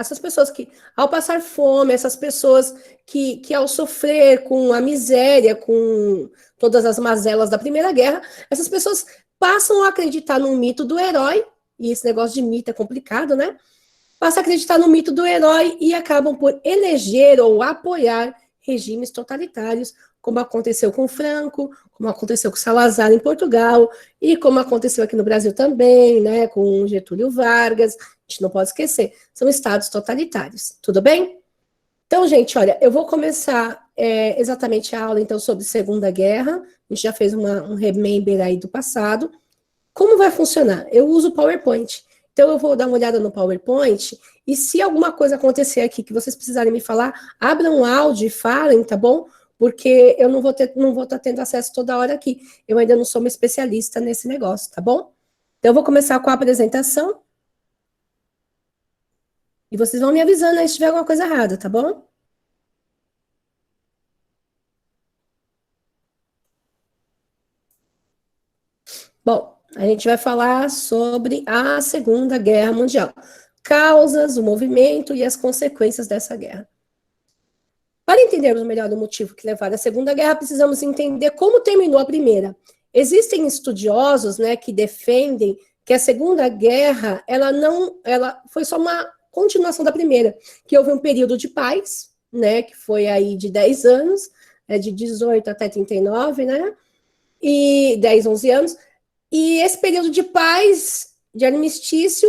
Essas pessoas que, ao passar fome, essas pessoas que ao sofrer com a miséria, com todas as mazelas da Primeira Guerra, essas pessoas passam a acreditar no mito do herói, e esse negócio de mito é complicado, né? Passam a acreditar no mito do herói e acabam por eleger ou apoiar regimes totalitários, como aconteceu com Franco, como aconteceu com Salazar em Portugal, e como aconteceu aqui no Brasil também, né, com Getúlio Vargas. A gente não pode esquecer, são estados totalitários, tudo bem? Então, gente, olha, eu vou começar exatamente a aula, então, sobre Segunda Guerra. A gente já fez um remember aí do passado. Como vai funcionar? Eu uso o PowerPoint. Então, eu vou dar uma olhada no PowerPoint, e se alguma coisa acontecer aqui que vocês precisarem me falar, abram o áudio e falem, tá bom? Porque eu não vou estar tendo acesso toda hora aqui. Eu ainda não sou uma especialista nesse negócio, tá bom? Então, eu vou começar com a apresentação. E vocês vão me avisando aí se tiver alguma coisa errada, tá bom? Bom, a gente vai falar sobre a Segunda Guerra Mundial. Causas, o movimento e as consequências dessa guerra. Para entendermos melhor o motivo que levaram à Segunda Guerra, precisamos entender como terminou a Primeira. Existem estudiosos, né, que defendem que a Segunda Guerra, ela foi só uma continuação da Primeira, que houve um período de paz, né, que foi aí de 10 anos, de 18 até 39, né, e 10, 11 anos, e esse período de paz, de armistício,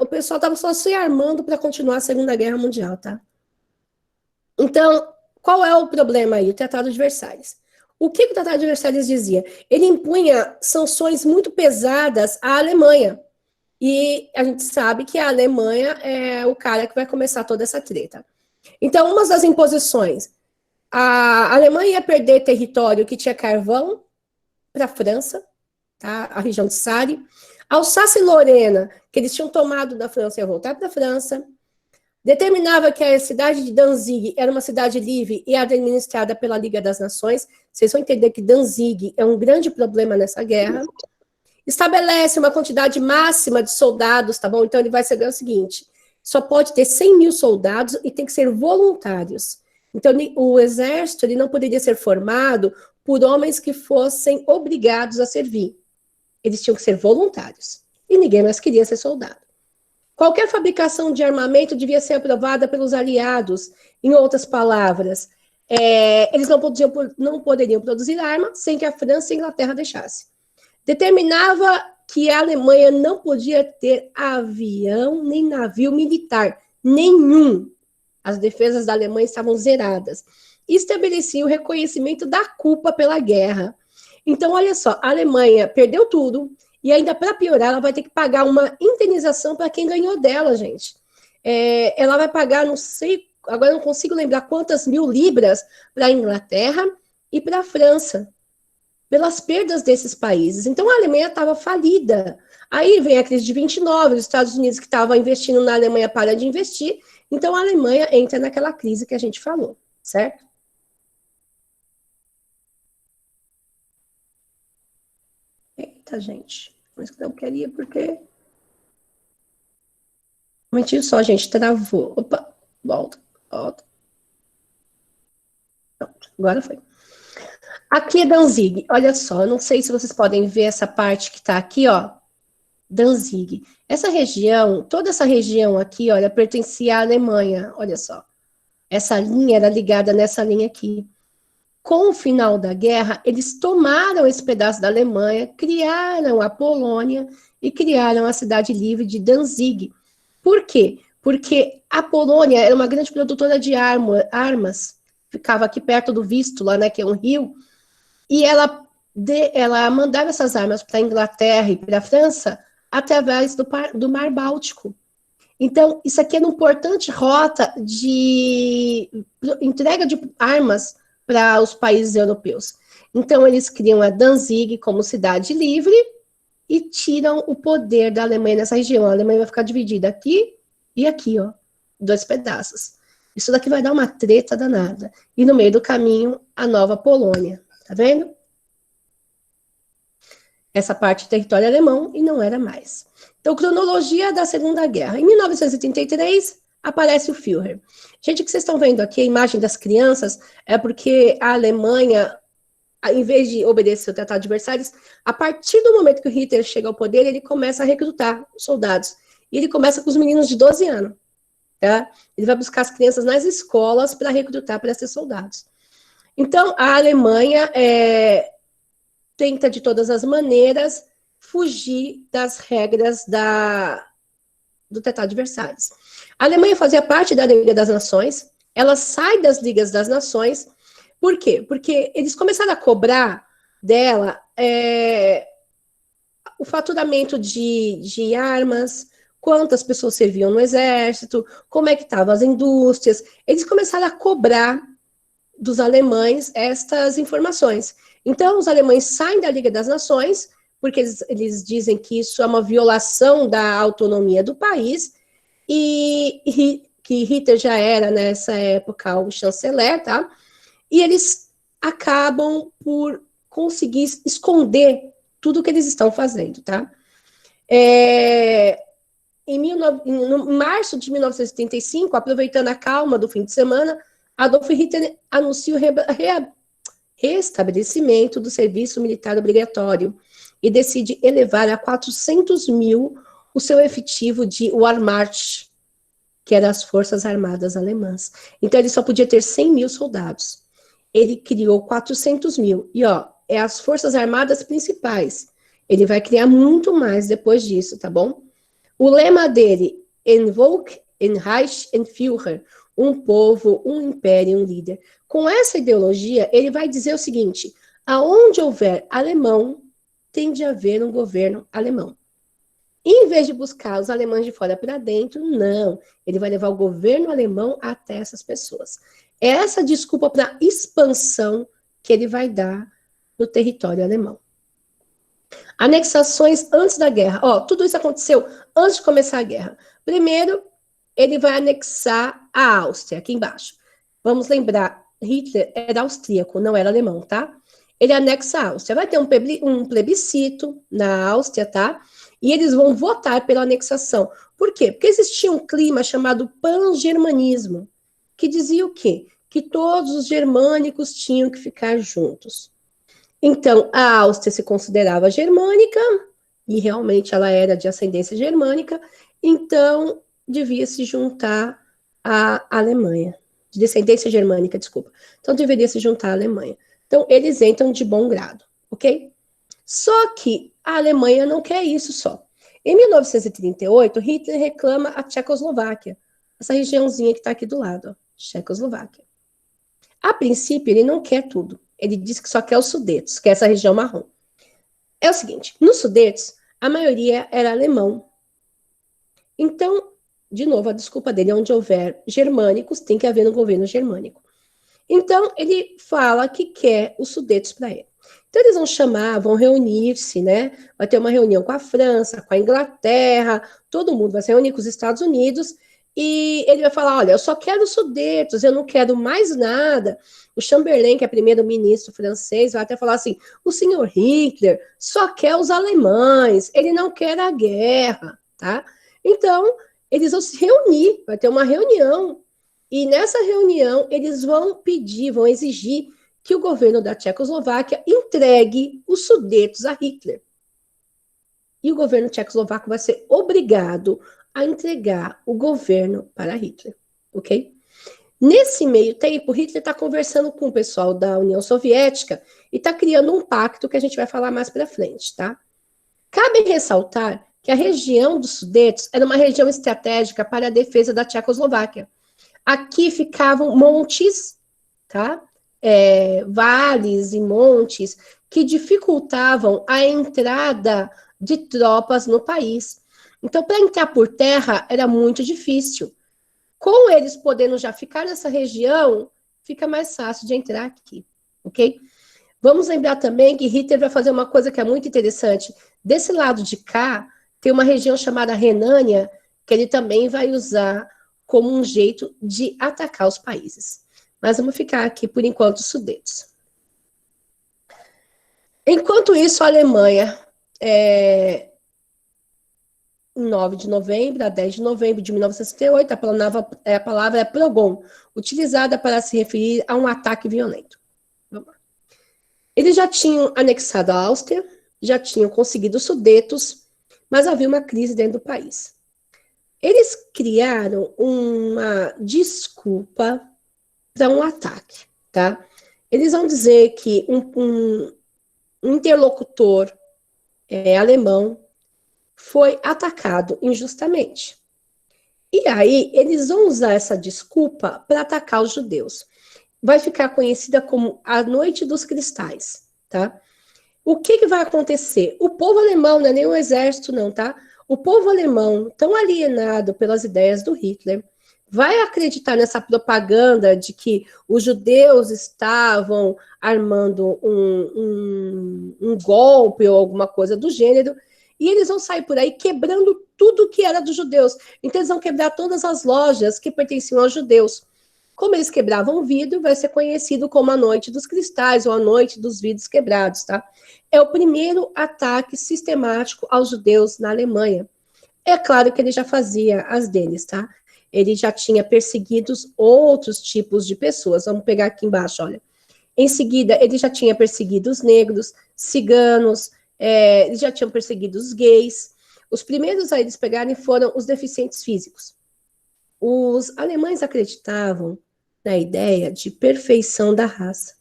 o pessoal estava só se armando para continuar a Segunda Guerra Mundial, tá? Então, qual é o problema aí? O Tratado de Versalhes. O que o Tratado de Versalhes dizia? Ele impunha sanções muito pesadas à Alemanha. E a gente sabe que a Alemanha é o cara que vai começar toda essa treta. Então, uma das imposições, a Alemanha ia perder território que tinha carvão para a França, tá? A região de Sarre. Alsácia e Lorena, que eles tinham tomado da França, ia voltar para a França. Determinava que a cidade de Danzig era uma cidade livre e administrada pela Liga das Nações. Vocês vão entender que Danzig é um grande problema nessa guerra. Estabelece uma quantidade máxima de soldados, tá bom? Então ele vai ser o seguinte, só pode ter 100 mil soldados e tem que ser voluntários. Então o exército ele não poderia ser formado por homens que fossem obrigados a servir. Eles tinham que ser voluntários. E ninguém mais queria ser soldado. Qualquer fabricação de armamento devia ser aprovada pelos aliados. Em outras palavras, eles não poderiam produzir arma sem que a França e a Inglaterra deixassem. Determinava que a Alemanha não podia ter avião nem navio militar, nenhum. As defesas da Alemanha estavam zeradas. Estabelecia o reconhecimento da culpa pela guerra. Então, olha só, a Alemanha perdeu tudo, e ainda para piorar, ela vai ter que pagar uma indenização para quem ganhou dela, gente. Ela vai pagar, não sei, agora não consigo lembrar quantas mil libras para a Inglaterra e para a França, pelas perdas desses países. Então, a Alemanha estava falida. Aí vem a crise de 29, os Estados Unidos que estavam investindo na Alemanha para de investir, então a Alemanha entra naquela crise que a gente falou, certo? Eita, gente. Mas que eu queria, porque... Um momentinho só, gente. Travou. Opa, volta. Pronto, agora foi. Aqui é Danzig. Olha só, eu não sei se vocês podem ver essa parte que está aqui, ó. Danzig. Essa região, toda essa região aqui, olha, pertencia à Alemanha. Olha só. Essa linha era ligada nessa linha aqui. Com o final da guerra, eles tomaram esse pedaço da Alemanha, criaram a Polônia e criaram a cidade livre de Danzig. Por quê? Porque a Polônia era uma grande produtora de armas, ficava aqui perto do Vístula, né, que é um rio, e ela mandava essas armas para a Inglaterra e para a França através do Mar Báltico. Então, isso aqui era uma importante rota de entrega de armas para os países europeus. Então, eles criam a Danzig como cidade livre e tiram o poder da Alemanha nessa região. A Alemanha vai ficar dividida aqui e aqui, ó, 2 pedaços. Isso daqui vai dar uma treta danada. E no meio do caminho, a nova Polônia. Tá vendo? essa parte de território alemão e não era mais. Então, cronologia da Segunda Guerra. Em 1933, aparece o Führer. Gente, o que vocês estão vendo aqui, a imagem das crianças, é porque a Alemanha, em vez de obedecer o Tratado de Versalhes, a partir do momento que o Hitler chega ao poder, ele começa a recrutar soldados. E ele começa com os meninos de 12 anos. Tá? Ele vai buscar as crianças nas escolas para recrutar para ser soldados. Então, a Alemanha tenta, de todas as maneiras, fugir das regras do Tratado de Versalhes. A Alemanha fazia parte da Liga das Nações, ela sai das Ligas das Nações. Por quê? Porque eles começaram a cobrar dela o faturamento de armas, quantas pessoas serviam no exército, como é que estavam as indústrias. Eles começaram a cobrar dos alemães estas informações. Então, os alemães saem da Liga das Nações, porque eles dizem que isso é uma violação da autonomia do país, e que Hitler já era, nessa época, o chanceler, tá? E eles acabam por conseguir esconder tudo o que eles estão fazendo, tá? Em março de 1975, aproveitando a calma do fim de semana, Adolf Hitler anuncia o restabelecimento do serviço militar obrigatório e decide elevar a 400 mil o seu efetivo de Wehrmacht, que eram as Forças Armadas Alemãs. Então, ele só podia ter 100 mil soldados. Ele criou 400 mil. E, é as Forças Armadas principais. Ele vai criar muito mais depois disso, tá bom? O lema dele, Ein Volk, ein Reich, ein Führer, um povo, um império, um líder. Com essa ideologia, ele vai dizer o seguinte: aonde houver alemão, tem de haver um governo alemão. Em vez de buscar os alemães de fora para dentro, não. Ele vai levar o governo alemão até essas pessoas. É essa desculpa para expansão que ele vai dar no território alemão. Anexações antes da guerra. Tudo isso aconteceu antes de começar a guerra. Primeiro, ele vai anexar a Áustria, aqui embaixo. Vamos lembrar, Hitler era austríaco, não era alemão, tá? Ele anexa a Áustria. Vai ter um plebiscito na Áustria, tá? E eles vão votar pela anexação. Por quê? Porque existia um clima chamado pan-germanismo, que dizia o quê? Que todos os germânicos tinham que ficar juntos. Então, a Áustria se considerava germânica, e realmente ela era de ascendência germânica, então devia se juntar à Alemanha, de descendência germânica, desculpa. Então, deveria se juntar à Alemanha. Então, eles entram de bom grado, ok? Só que a Alemanha não quer isso só. Em 1938, Hitler reclama a Tchecoslováquia, essa regiãozinha que está aqui do lado, Tchecoslováquia. A princípio, ele não quer tudo. Ele diz que só quer os Sudetos, que é essa região marrom. É o seguinte, nos Sudetos, a maioria era alemão. Então, de novo, a desculpa dele, onde houver germânicos, tem que haver um governo germânico. Então, ele fala que quer os Sudetos para ele. Então, eles vão chamar, vão reunir-se, né? Vai ter uma reunião com a França, com a Inglaterra, todo mundo vai se reunir com os Estados Unidos, e ele vai falar, olha, eu só quero os Sudetos, eu não quero mais nada. O Chamberlain, que é primeiro-ministro francês, vai até falar assim, o senhor Hitler só quer os alemães, ele não quer a guerra, tá? Então, eles vão se reunir, vai ter uma reunião, e nessa reunião eles vão pedir, vão exigir que o governo da Tchecoslováquia entregue os Sudetos a Hitler. E o governo tchecoslovaco vai ser obrigado a entregar o governo para Hitler, ok? Nesse meio tempo, Hitler está conversando com o pessoal da União Soviética e está criando um pacto que a gente vai falar mais para frente, tá? Cabe ressaltar que a região dos Sudetos era uma região estratégica para a defesa da Tchecoslováquia. Aqui ficavam montes, tá? Vales e montes que dificultavam a entrada de tropas no país. Então, para entrar por terra era muito difícil. Com eles podendo já ficar nessa região, fica mais fácil de entrar aqui, ok? Vamos lembrar também que Hitler vai fazer uma coisa que é muito interessante. Desse lado de cá, tem uma região chamada Renânia, que ele também vai usar como um jeito de atacar os países. Mas vamos ficar aqui, por enquanto, Sudetos. Enquanto isso, a Alemanha em 9 de novembro a 10 de novembro de 1968, a palavra é progon, utilizada para se referir a um ataque violento. Vamos lá. Eles já tinham anexado a Áustria, já tinham conseguido os Sudetos, mas havia uma crise dentro do país. Eles criaram uma desculpa para um ataque, tá? Eles vão dizer que um interlocutor alemão foi atacado injustamente. E aí, eles vão usar essa desculpa para atacar os judeus. Vai ficar conhecida como a Noite dos Cristais, tá? O que vai acontecer? O povo alemão, não é nem o exército não, tá? O povo alemão, tão alienado pelas ideias do Hitler, vai acreditar nessa propaganda de que os judeus estavam armando um golpe ou alguma coisa do gênero, e eles vão sair por aí quebrando tudo que era dos judeus. Então, eles vão quebrar todas as lojas que pertenciam aos judeus. Como eles quebravam o vidro, vai ser conhecido como a Noite dos Cristais ou a Noite dos Vidros Quebrados, tá? É o primeiro ataque sistemático aos judeus na Alemanha. É claro que ele já fazia as deles, tá? Ele já tinha perseguido outros tipos de pessoas. Vamos pegar aqui embaixo, olha. Em seguida, ele já tinha perseguido os negros, ciganos, eles já tinham perseguido os gays. Os primeiros a eles pegarem foram os deficientes físicos. Os alemães acreditavam na ideia de perfeição da raça.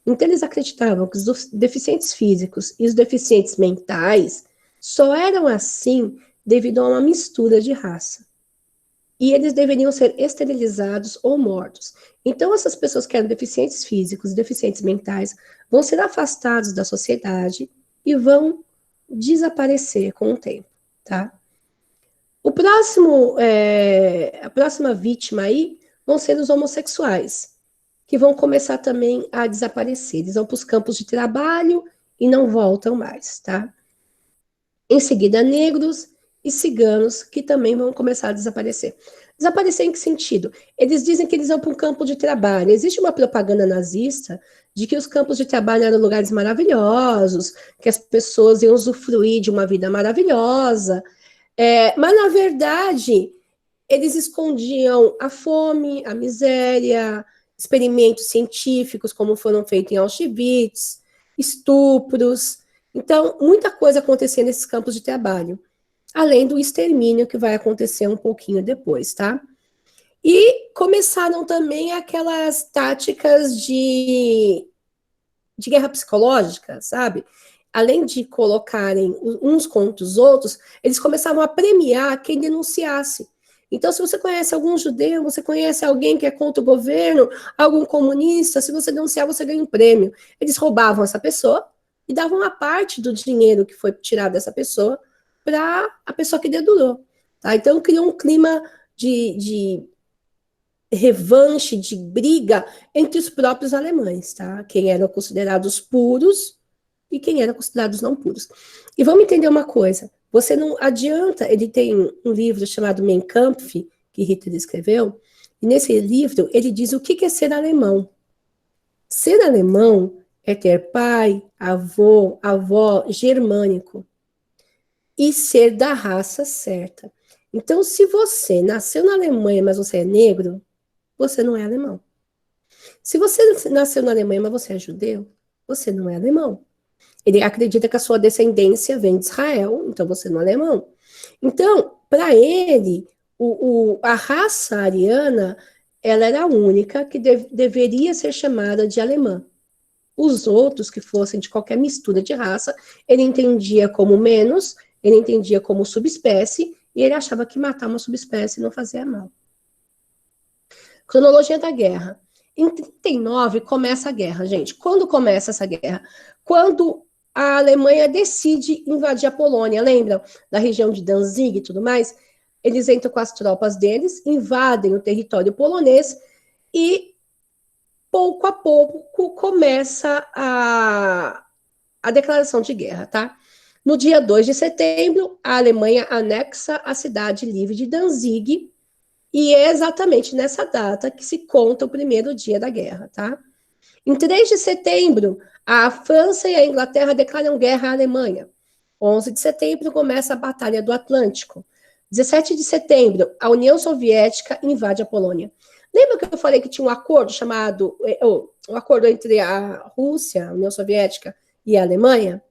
Então, eles acreditavam que os deficientes físicos e os deficientes mentais só eram assim devido a uma mistura de raça. E eles deveriam ser esterilizados ou mortos. Então, essas pessoas que eram deficientes físicos e deficientes mentais vão ser afastados da sociedade e vão desaparecer com o tempo, tá? A próxima vítima aí vão ser os homossexuais, que vão começar também a desaparecer. Eles vão para os campos de trabalho e não voltam mais, tá? Em seguida, negros e ciganos, que também vão começar a desaparecer. Desaparecer em que sentido? Eles dizem que eles vão para um campo de trabalho. Existe uma propaganda nazista de que os campos de trabalho eram lugares maravilhosos, que as pessoas iam usufruir de uma vida maravilhosa. Mas, na verdade, eles escondiam a fome, a miséria, experimentos científicos, como foram feitos em Auschwitz, estupros. Então, muita coisa acontecia nesses campos de trabalho, além do extermínio que vai acontecer um pouquinho depois, tá? E começaram também aquelas táticas de guerra psicológica, sabe? Além de colocarem uns contra os outros, eles começavam a premiar quem denunciasse. Então, se você conhece algum judeu, você conhece alguém que é contra o governo, algum comunista, se você denunciar, você ganha um prêmio. Eles roubavam essa pessoa e davam uma parte do dinheiro que foi tirado dessa pessoa para a pessoa que dedurou. Tá? Então, criou um clima de revanche, de briga entre os próprios alemães, tá? Quem eram considerados puros e quem eram considerados não puros. E vamos entender uma coisa, você não adianta, ele tem um livro chamado Mein Kampf, que Hitler escreveu, e nesse livro ele diz o que é ser alemão. Ser alemão é ter pai, avô, avó germânico e ser da raça certa. Então, se você nasceu na Alemanha, mas você é negro, você não é alemão. Se você nasceu na Alemanha, mas você é judeu, você não é alemão. Ele acredita que a sua descendência vem de Israel, então você não é alemão. Então, para ele, a raça ariana, ela era a única que deveria ser chamada de alemã. Os outros que fossem de qualquer mistura de raça, ele entendia como menos, ele entendia como subespécie, e ele achava que matar uma subespécie não fazia mal. Cronologia da guerra. Em 1939 começa a guerra, gente. Quando começa essa guerra? Quando a Alemanha decide invadir a Polônia, lembram? Da região de Danzig e tudo mais? Eles entram com as tropas deles, invadem o território polonês e, pouco a pouco, começa a declaração de guerra, tá? No dia 2 de setembro, a Alemanha anexa a cidade livre de Danzig, e é exatamente nessa data que se conta o primeiro dia da guerra, tá? Em 3 de setembro, a França e a Inglaterra declaram guerra à Alemanha. 11 de setembro começa a Batalha do Atlântico. 17 de setembro, a União Soviética invade a Polônia. Lembra que eu falei que tinha um acordo chamado, um acordo entre a Rússia, a União Soviética e a Alemanha?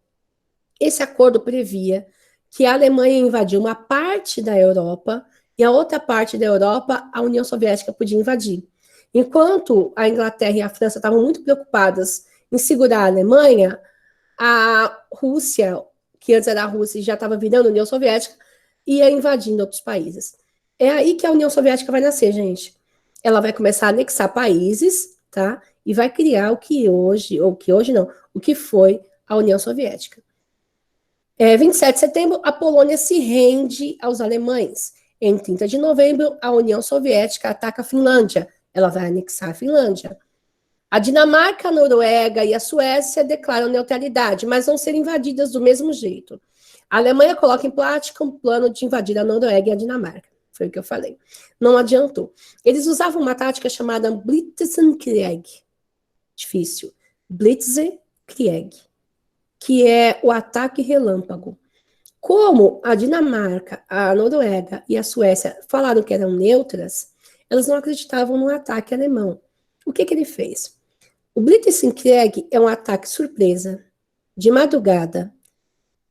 Esse acordo previa que a Alemanha invadiu uma parte da Europa e a outra parte da Europa a União Soviética podia invadir. Enquanto a Inglaterra e a França estavam muito preocupadas em segurar a Alemanha, a Rússia, que antes era a Rússia e já estava virando União Soviética, ia invadindo outros países. É aí que a União Soviética vai nascer, gente. Ela vai começar a anexar países, tá? E vai criar o que foi a União Soviética. 27 de setembro, a Polônia se rende aos alemães. Em 30 de novembro, a União Soviética ataca a Finlândia. Ela vai anexar a Finlândia. A Dinamarca, a Noruega e a Suécia declaram neutralidade, mas vão ser invadidas do mesmo jeito. A Alemanha coloca em prática um plano de invadir a Noruega e a Dinamarca. Foi o que eu falei. Não adiantou. Eles usavam uma chamada Blitzkrieg. Difícil. Blitzkrieg. Que é o ataque relâmpago. Como a Dinamarca, a Noruega e a Suécia falaram que eram neutras, elas não acreditavam no ataque alemão. O que ele fez? O Blitzkrieg é um ataque surpresa, de madrugada,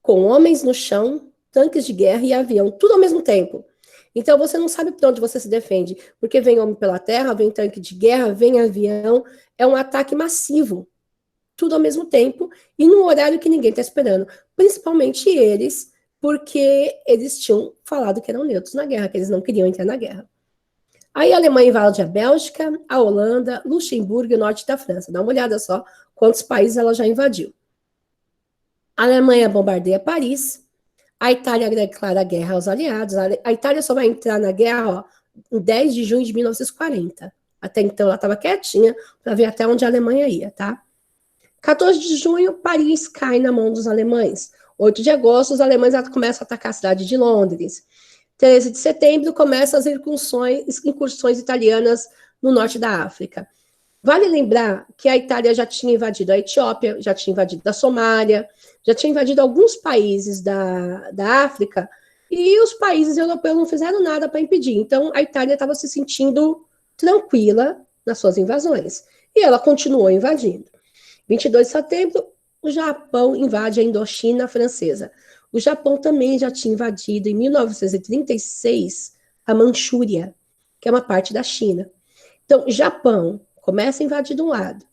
com homens no chão, tanques de guerra e avião, tudo ao mesmo tempo. Então você não sabe por onde você se defende, porque vem homem pela terra, vem tanque de guerra, vem avião, é um ataque massivo. Tudo ao mesmo tempo e num horário que ninguém está esperando. Principalmente eles, porque eles tinham falado que eram neutros na guerra, que eles não queriam entrar na guerra. Aí a Alemanha invade a Bélgica, a Holanda, Luxemburgo e o norte da França. Dá uma olhada só quantos países ela já invadiu. A Alemanha bombardeia Paris, a Itália declara guerra aos aliados. A Itália só vai entrar na guerra em 10 de junho de 1940. Até então ela estava quietinha para ver até onde a Alemanha ia, tá? 14 de junho, Paris cai na mão dos alemães. 8 de agosto, os alemães começam a atacar a cidade de Londres. 13 de setembro, começam as incursões italianas no norte da África. Vale lembrar que a Itália já tinha invadido a Etiópia, já tinha invadido a Somália, já tinha invadido alguns países da África, e os países europeus não fizeram nada para impedir. Então, a Itália estava se sentindo tranquila nas suas invasões. E ela continuou invadindo. 22 de setembro, o Japão invade a Indochina francesa. O Japão também já tinha invadido, em 1936, a Manchúria, que é uma parte da China. Então, o Japão começa a invadir de um lado,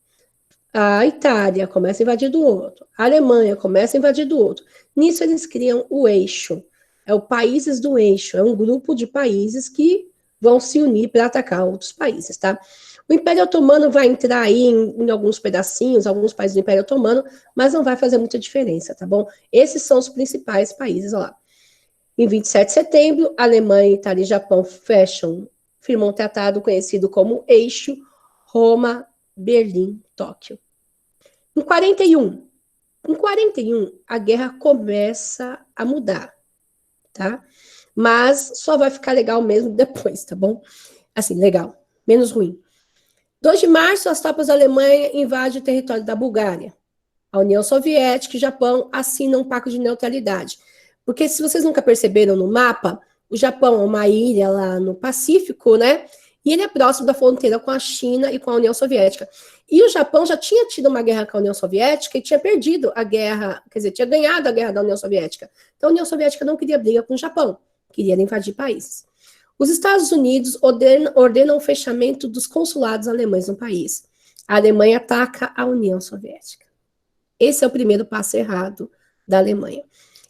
a Itália começa a invadir do outro, a Alemanha começa a invadir do outro. Nisso, eles criam o eixo. É o Países do Eixo, é um grupo de países que vão se unir para atacar outros países, tá? O Império Otomano vai entrar aí em alguns pedacinhos, alguns países do Império Otomano, mas não vai fazer muita diferença, tá bom? Esses são os principais países, ó lá. Em 27 de setembro, Alemanha, Itália e Japão firmam um tratado conhecido como Eixo, Roma, Berlim, Tóquio. Em 41, a guerra começa a mudar, tá? Mas só vai ficar legal mesmo depois, tá bom? Assim, legal, menos ruim. 2 de março, as tropas da Alemanha invadem o território da Bulgária. A União Soviética e o Japão assinam um pacto de neutralidade. Porque se vocês nunca perceberam no mapa, o Japão é uma ilha lá no Pacífico, né? E ele é próximo da fronteira com a China e com a União Soviética. E o Japão já tinha tido uma guerra com a União Soviética e tinha perdido a guerra, quer dizer, tinha ganhado a guerra da União Soviética. Então a União Soviética não queria briga com o Japão, queria invadir países. Os Estados Unidos ordenam o fechamento dos consulados alemães no país. A Alemanha ataca a União Soviética. Esse é o primeiro passo errado da Alemanha.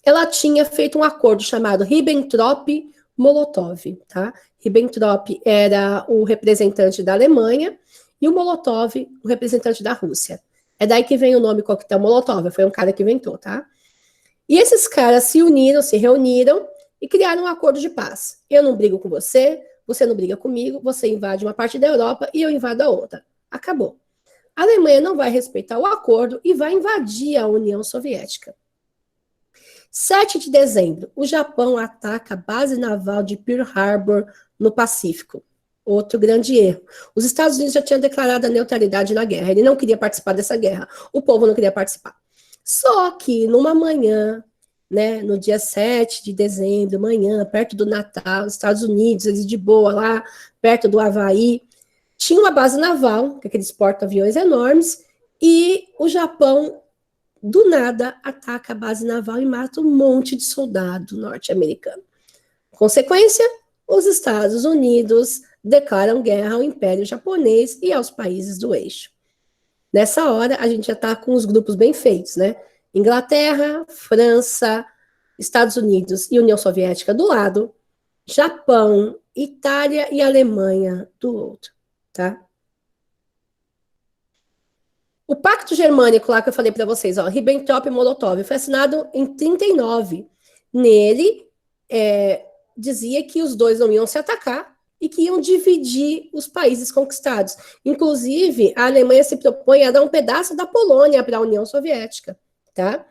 Ela tinha feito um acordo chamado Ribbentrop-Molotov, tá? Ribbentrop era o representante da Alemanha e o Molotov, o representante da Rússia. É daí que vem o nome coquetel Molotov, foi um cara que inventou, tá? E esses caras se reuniram e criaram um acordo de paz. Eu não brigo com você, você não briga comigo, você invade uma parte da Europa e eu invado a outra. Acabou. A Alemanha não vai respeitar o acordo e vai invadir a União Soviética. 7 de dezembro, o Japão ataca a base naval de Pearl Harbor, no Pacífico. Outro grande erro. Os Estados Unidos já tinham declarado a neutralidade na guerra. Ele não queria participar dessa guerra. O povo não queria participar. Só que, numa manhã né, no dia 7 de dezembro, manhã, perto do Natal, Estados Unidos, eles de boa lá, perto do Havaí, tinha uma base naval, com aqueles porta-aviões enormes, e o Japão, do nada, ataca a base naval e mata um monte de soldado norte-americano. Consequência, os Estados Unidos declaram guerra ao Império Japonês e aos países do eixo. Nessa hora, a gente já está com os grupos bem feitos, né? Inglaterra, França, Estados Unidos e União Soviética do lado, Japão, Itália e Alemanha do outro, tá? O Pacto Germânico lá que eu falei para vocês, ó, Ribbentrop e Molotov, foi assinado em 39. Nele, dizia que os dois não iam se atacar e que iam dividir os países conquistados. Inclusive, a Alemanha se propõe a dar um pedaço da Polônia para a União Soviética, tá?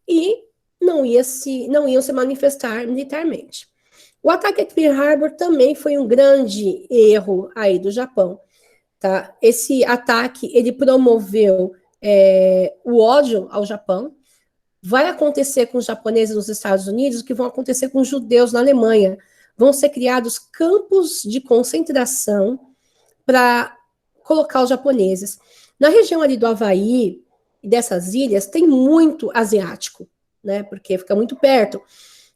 E não iam se manifestar militarmente. O ataque a Pearl Harbor também foi um grande erro aí do Japão, tá? Esse ataque, ele promoveu o ódio ao Japão. Vai acontecer com os japoneses nos Estados Unidos o que vão acontecer com os judeus na Alemanha. Vão ser criados campos de concentração para colocar os japoneses. Na região ali do Havaí e dessas ilhas, tem muito asiático, né? Porque fica muito perto.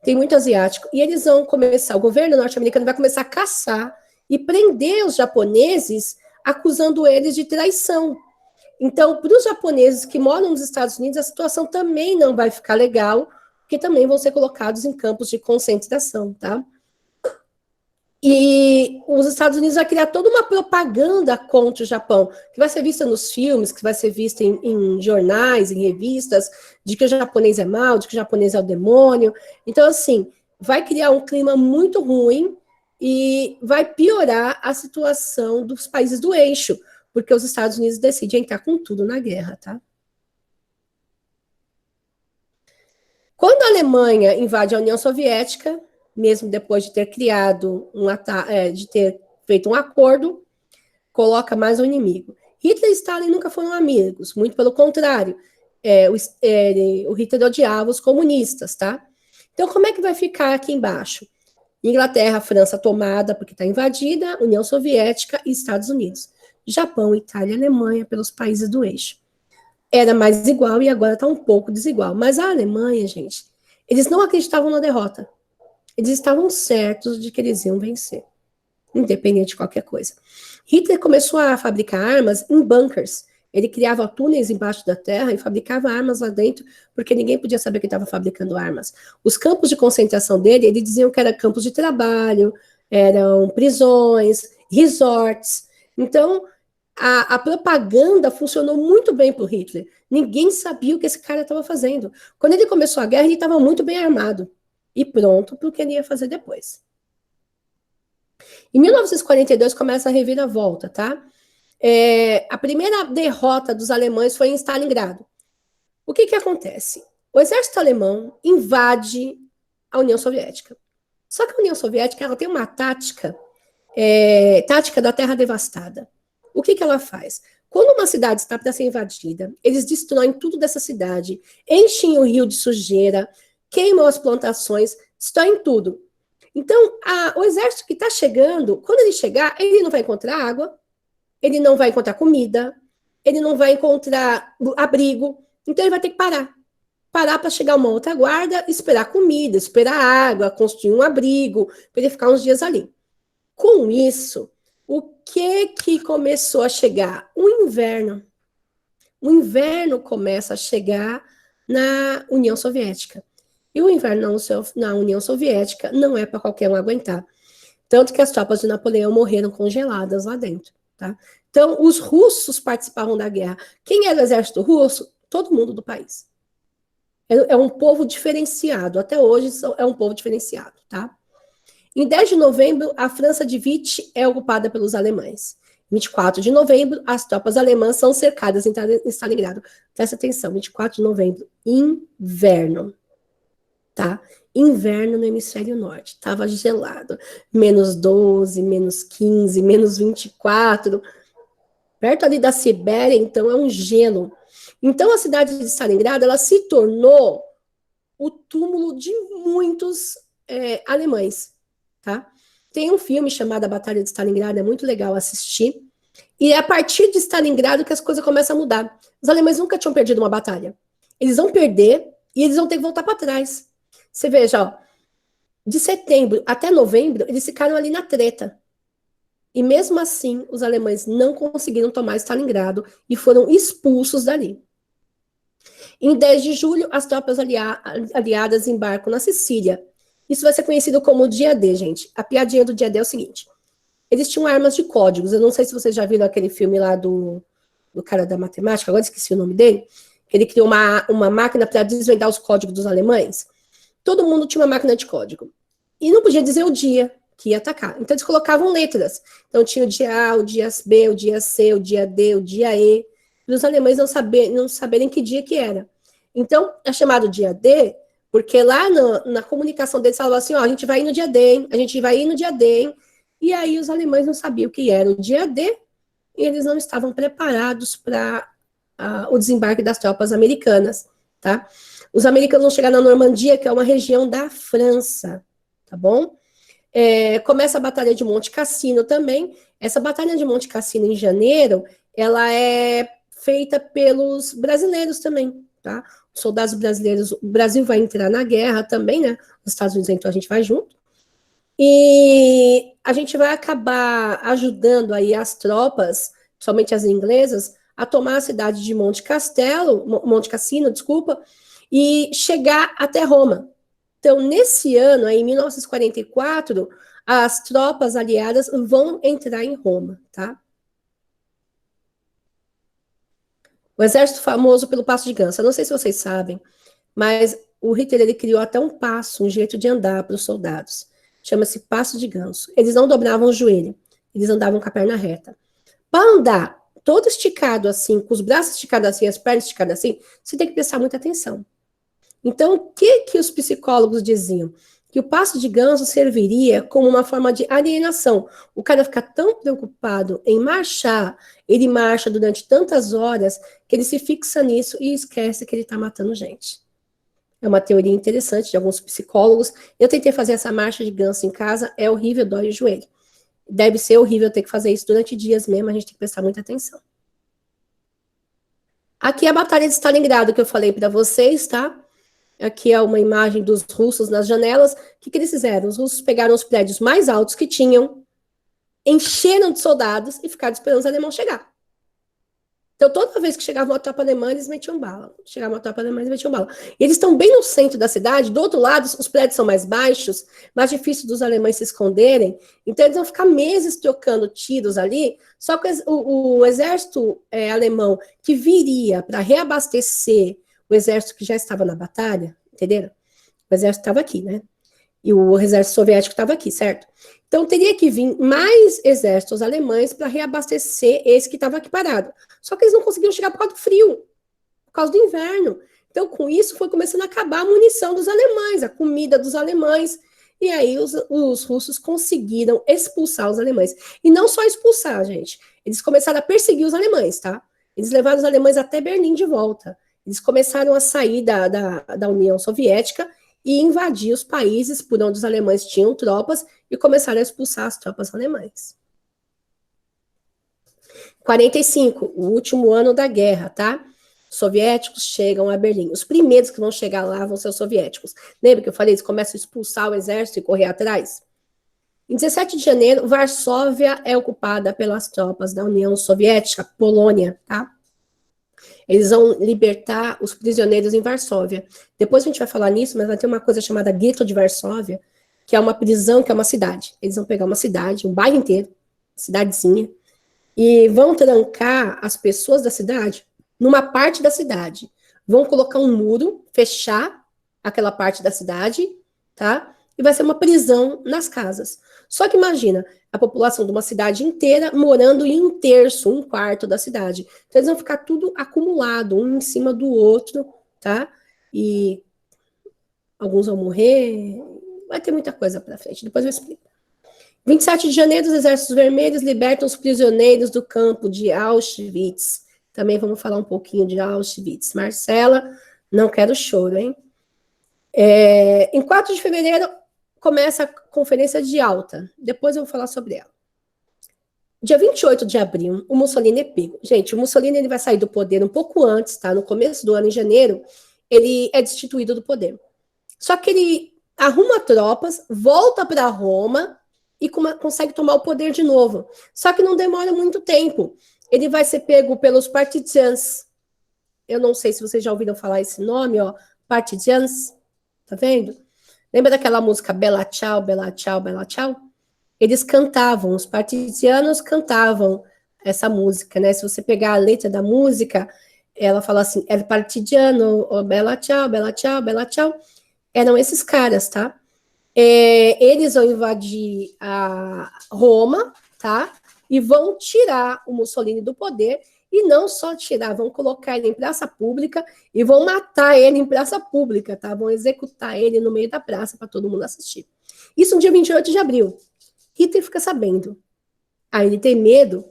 Tem muito asiático. E eles vão começar, o governo norte-americano vai começar a caçar e prender os japoneses, acusando eles de traição. Então, para os japoneses que moram nos Estados Unidos, a situação também não vai ficar legal, porque também vão ser colocados em campos de concentração, tá? E os Estados Unidos vai criar toda uma propaganda contra o Japão, que vai ser vista nos filmes, que vai ser vista em jornais, em revistas, de que o japonês é mau, de que o japonês é o demônio. Então, assim, vai criar um clima muito ruim e vai piorar a situação dos países do eixo, porque os Estados Unidos decidem entrar com tudo na guerra, tá? Quando a Alemanha invade a União Soviética, mesmo depois de ter criado de ter feito um acordo, coloca mais um inimigo. Hitler e Stalin nunca foram amigos, muito pelo contrário. O Hitler odiava os comunistas, tá? Então, como é que vai ficar aqui embaixo? Inglaterra, França tomada, porque está invadida, União Soviética e Estados Unidos. Japão, Itália e Alemanha pelos países do eixo. Era mais igual e agora está um pouco desigual. Mas a Alemanha, gente, eles não acreditavam na derrota. Eles estavam certos de que eles iam vencer, independente de qualquer coisa. Hitler começou a fabricar armas em bunkers. Ele criava túneis embaixo da terra e fabricava armas lá dentro, porque ninguém podia saber que estava fabricando armas. Os campos de concentração dele, eles diziam que eram campos de trabalho, eram prisões, resorts. Então, a propaganda funcionou muito bem para o Hitler. Ninguém sabia o que esse cara estava fazendo. Quando ele começou a guerra, ele estava muito bem armado e pronto para o que ele ia fazer depois. Em 1942 começa a reviravolta, tá? A primeira derrota dos alemães foi em Stalingrado. O que acontece? O exército alemão invade a União Soviética. Só que a União Soviética ela tem uma tática da terra devastada. O que ela faz? Quando uma cidade está para ser invadida, eles destroem tudo dessa cidade, enchem o rio de sujeira, queimam as plantações, destroem tudo. Então, o exército que está chegando, quando ele chegar, ele não vai encontrar água, ele não vai encontrar comida, ele não vai encontrar abrigo, então ele vai ter que parar. Parar para chegar uma outra guarda, esperar comida, esperar água, construir um abrigo, para ele ficar uns dias ali. Com isso, o que começou a chegar? O inverno. O inverno começa a chegar na União Soviética. E o inverno na União Soviética não é para qualquer um aguentar. Tanto que as tropas de Napoleão morreram congeladas lá dentro. Tá? Então, os russos participavam da guerra. Quem era o exército russo? Todo mundo do país. É um povo diferenciado. Até hoje é um povo diferenciado. Tá? Em 10 de novembro, a França de Vichy é ocupada pelos alemães. Em 24 de novembro, as tropas alemãs são cercadas em Stalingrado. Presta atenção, 24 de novembro, inverno. Tá? Inverno no hemisfério norte. Estava gelado. Menos 12, menos 15, menos 24. Perto ali da Sibéria, então, é um gelo. Então, a cidade de Stalingrado, ela se tornou o túmulo de muitos alemães, tá? Tem um filme chamado A Batalha de Stalingrado, é muito legal assistir. E é a partir de Stalingrado que as coisas começam a mudar. Os alemães nunca tinham perdido uma batalha. Eles vão perder e eles vão ter que voltar para trás. Você veja, ó, de setembro até novembro, eles ficaram ali na treta. E mesmo assim, os alemães não conseguiram tomar Stalingrado e foram expulsos dali. Em 10 de julho, as tropas aliadas embarcam na Sicília. Isso vai ser conhecido como Dia D, gente. A piadinha do Dia D é o seguinte: eles tinham armas de códigos. Eu não sei se vocês já viram aquele filme lá do cara da matemática, agora esqueci o nome dele, que ele criou uma máquina para desvendar os códigos dos alemães. Todo mundo tinha uma máquina de código. E não podia dizer o dia que ia atacar. Então, eles colocavam letras. Então, tinha o dia A, o dia B, o dia C, o dia D, o dia E, para os alemães não saberem que dia que era. Então, é chamado dia D, porque lá na comunicação deles falavam assim, ó, a gente vai ir no dia D, hein? A gente vai ir no dia D, hein? E aí os alemães não sabiam o que era o dia D, e eles não estavam preparados para o desembarque das tropas americanas, tá? Os americanos vão chegar na Normandia, que é uma região da França, tá bom? Começa a Batalha de Monte Cassino também. Essa Batalha de Monte Cassino, em janeiro, ela é feita pelos brasileiros também, tá? Os soldados brasileiros, o Brasil vai entrar na guerra também, né? Os Estados Unidos, então, a gente vai junto. E a gente vai acabar ajudando aí as tropas, somente as inglesas, a tomar a cidade de Monte Cassino, desculpa, e chegar até Roma. Então, nesse ano, aí, em 1944, as tropas aliadas vão entrar em Roma, tá? O exército famoso pelo passo de ganso. Eu não sei se vocês sabem, mas o Hitler ele criou até um passo, um jeito de andar para os soldados. Chama-se passo de ganso. Eles não dobravam o joelho, eles andavam com a perna reta. Para andar todo esticado assim, com os braços esticados assim, as pernas esticadas assim, você tem que prestar muita atenção. Então, o que os psicólogos diziam? Que o passo de ganso serviria como uma forma de alienação. O cara fica tão preocupado em marchar, ele marcha durante tantas horas, que ele se fixa nisso e esquece que ele está matando gente. É uma teoria interessante de alguns psicólogos. Eu tentei fazer essa marcha de ganso em casa, é horrível, dói o joelho. Deve ser horrível ter que fazer isso durante dias mesmo, a gente tem que prestar muita atenção. Aqui é a Batalha de Stalingrado que eu falei para vocês, tá? Aqui é uma imagem dos russos nas janelas. O que eles fizeram? Os russos pegaram os prédios mais altos que tinham, encheram de soldados e ficaram esperando os alemães chegar. Então, toda vez que chegava uma tropa alemã, eles metiam bala. Chegava uma tropa alemã, eles metiam bala. E eles estão bem no centro da cidade, do outro lado, os prédios são mais baixos, mais difícil dos alemães se esconderem. Então, eles vão ficar meses trocando tiros ali. Só que o exército alemão que viria para reabastecer o exército que já estava na batalha, entenderam? O exército estava aqui, né? E o exército soviético estava aqui, certo? Então, teria que vir mais exércitos alemães para reabastecer esse que estava aqui parado. Só que eles não conseguiam chegar por causa do frio, por causa do inverno. Então, com isso, foi começando a acabar a munição dos alemães, a comida dos alemães. E aí, os russos conseguiram expulsar os alemães. E não só expulsar, gente. Eles começaram a perseguir os alemães, tá? Eles levaram os alemães até Berlim de volta. Eles começaram a sair da União Soviética e invadir os países por onde os alemães tinham tropas e começaram a expulsar as tropas alemãs. 45, o último ano da guerra, tá? Os soviéticos chegam a Berlim. Os primeiros que vão chegar lá vão ser os soviéticos. Lembra que eu falei? Eles começam a expulsar o exército e correr atrás? Em 17 de janeiro, Varsóvia é ocupada pelas tropas da União Soviética, Polônia, tá? Eles vão libertar os prisioneiros em Varsóvia. Depois a gente vai falar nisso, mas vai ter uma coisa chamada Gueto de Varsóvia, que é uma prisão, que é uma cidade. Eles vão pegar uma cidade, um bairro inteiro, cidadezinha, e vão trancar as pessoas da cidade numa parte da cidade. Vão colocar um muro, fechar aquela parte da cidade, tá? E vai ser uma prisão nas casas. Só que imagina, a população de uma cidade inteira morando em um terço, um quarto da cidade. Então eles vão ficar tudo acumulado, um em cima do outro, tá? E alguns vão morrer, vai ter muita coisa para frente, depois eu explico. 27 de janeiro, os Exércitos Vermelhos libertam os prisioneiros do campo de Auschwitz. Também vamos falar um pouquinho de Auschwitz. Marcela, não quero choro, hein? Em 4 de fevereiro, começa a Conferência de Alta. Depois eu vou falar sobre ela. Dia 28 de abril, o Mussolini é pego. Gente, o Mussolini ele vai sair do poder um pouco antes, tá? No começo do ano, em janeiro, ele é destituído do poder. Só que ele arruma tropas, volta para Roma e consegue tomar o poder de novo. Só que não demora muito tempo. Ele vai ser pego pelos partisans. Eu não sei se vocês já ouviram falar esse nome, ó. Partisans. Tá vendo? Lembra daquela música Bella Ciao, Bella Ciao, Bella Ciao? Eles cantavam, os partisanos cantavam essa música, né? Se você pegar a letra da música, ela fala assim, El partigiano, oh, bella ciao, bella ciao, bella ciao. Eram esses caras, tá? Eles vão invadir a Roma, tá? E vão tirar o Mussolini do poder, e não só tirar, vão colocar ele em praça pública e vão matar ele em praça pública, tá? Vão executar ele no meio da praça para todo mundo assistir. Isso no dia 28 de abril. Hitler fica sabendo. Aí ele tem medo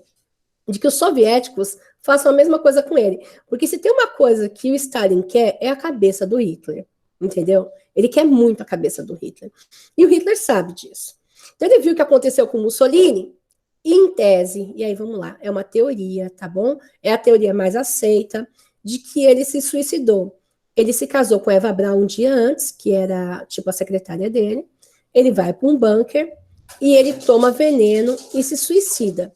de que os soviéticos façam a mesma coisa com ele. Porque se tem uma coisa que o Stalin quer, é a cabeça do Hitler. Entendeu? Ele quer muito a cabeça do Hitler. E o Hitler sabe disso. Então ele viu o que aconteceu com Mussolini, e em tese, e aí vamos lá, é uma teoria, tá bom? É a teoria mais aceita, de que ele se suicidou. Ele se casou com Eva Braun um dia antes, que era tipo a secretária dele. Ele vai para um bunker, e ele toma veneno e se suicida.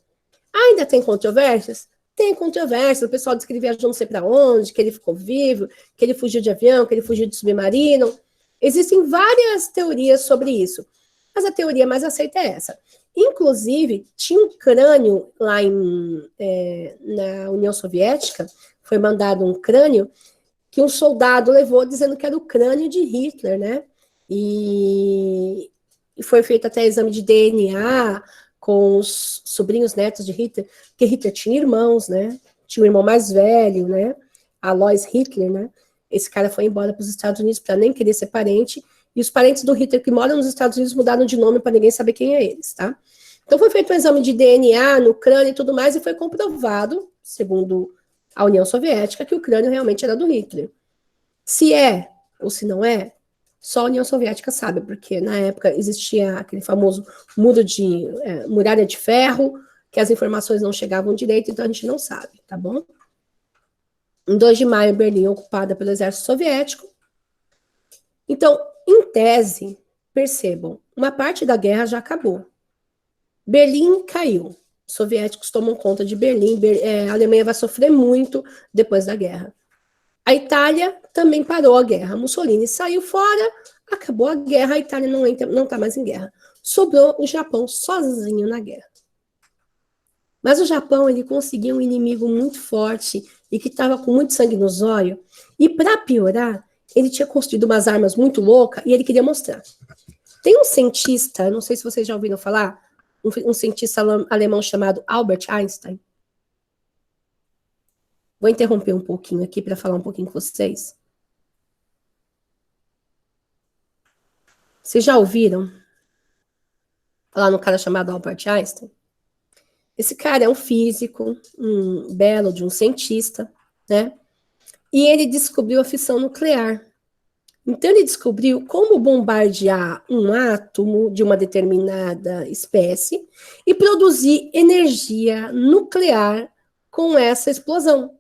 Ainda tem controvérsias? Tem controvérsias. O pessoal diz que ele viajou não sei para onde, que ele ficou vivo, que ele fugiu de avião, que ele fugiu de submarino. Existem várias teorias sobre isso. Mas a teoria mais aceita é essa. Inclusive, tinha um crânio lá na União Soviética, foi mandado um crânio que um soldado levou dizendo que era o crânio de Hitler, né? E foi feito até exame de DNA com os sobrinhos netos de Hitler, porque Hitler tinha irmãos, né? Tinha um irmão mais velho, né? Alois Hitler, né? Esse cara foi embora para os Estados Unidos para nem querer ser parente, e os parentes do Hitler que moram nos Estados Unidos mudaram de nome para ninguém saber quem é eles, tá? Então foi feito um exame de DNA no crânio e tudo mais, e foi comprovado, segundo a União Soviética, que o crânio realmente era do Hitler. Se é ou se não é, só a União Soviética sabe, porque na época existia aquele famoso muralha de ferro, que as informações não chegavam direito, então a gente não sabe, tá bom? Em 2 de maio, Berlim é ocupada pelo exército soviético. Então, em tese, percebam, uma parte da guerra já acabou. Berlim caiu. Os soviéticos tomam conta de Berlim. A Alemanha vai sofrer muito depois da guerra. A Itália também parou a guerra. Mussolini saiu fora, acabou a guerra, a Itália não está mais em guerra. Sobrou o Japão sozinho na guerra. Mas o Japão, ele conseguiu um inimigo muito forte e que estava com muito sangue nos olhos. E para piorar, ele tinha construído umas armas muito loucas e ele queria mostrar. Tem um cientista, não sei se vocês já ouviram falar, um cientista alemão chamado Albert Einstein. Vou interromper um pouquinho aqui para falar um pouquinho com vocês. Vocês já ouviram falar num cara chamado Albert Einstein? Esse cara é um físico, um belo de um cientista, né? E ele descobriu a fissão nuclear. Então ele descobriu como bombardear um átomo de uma determinada espécie e produzir energia nuclear com essa explosão.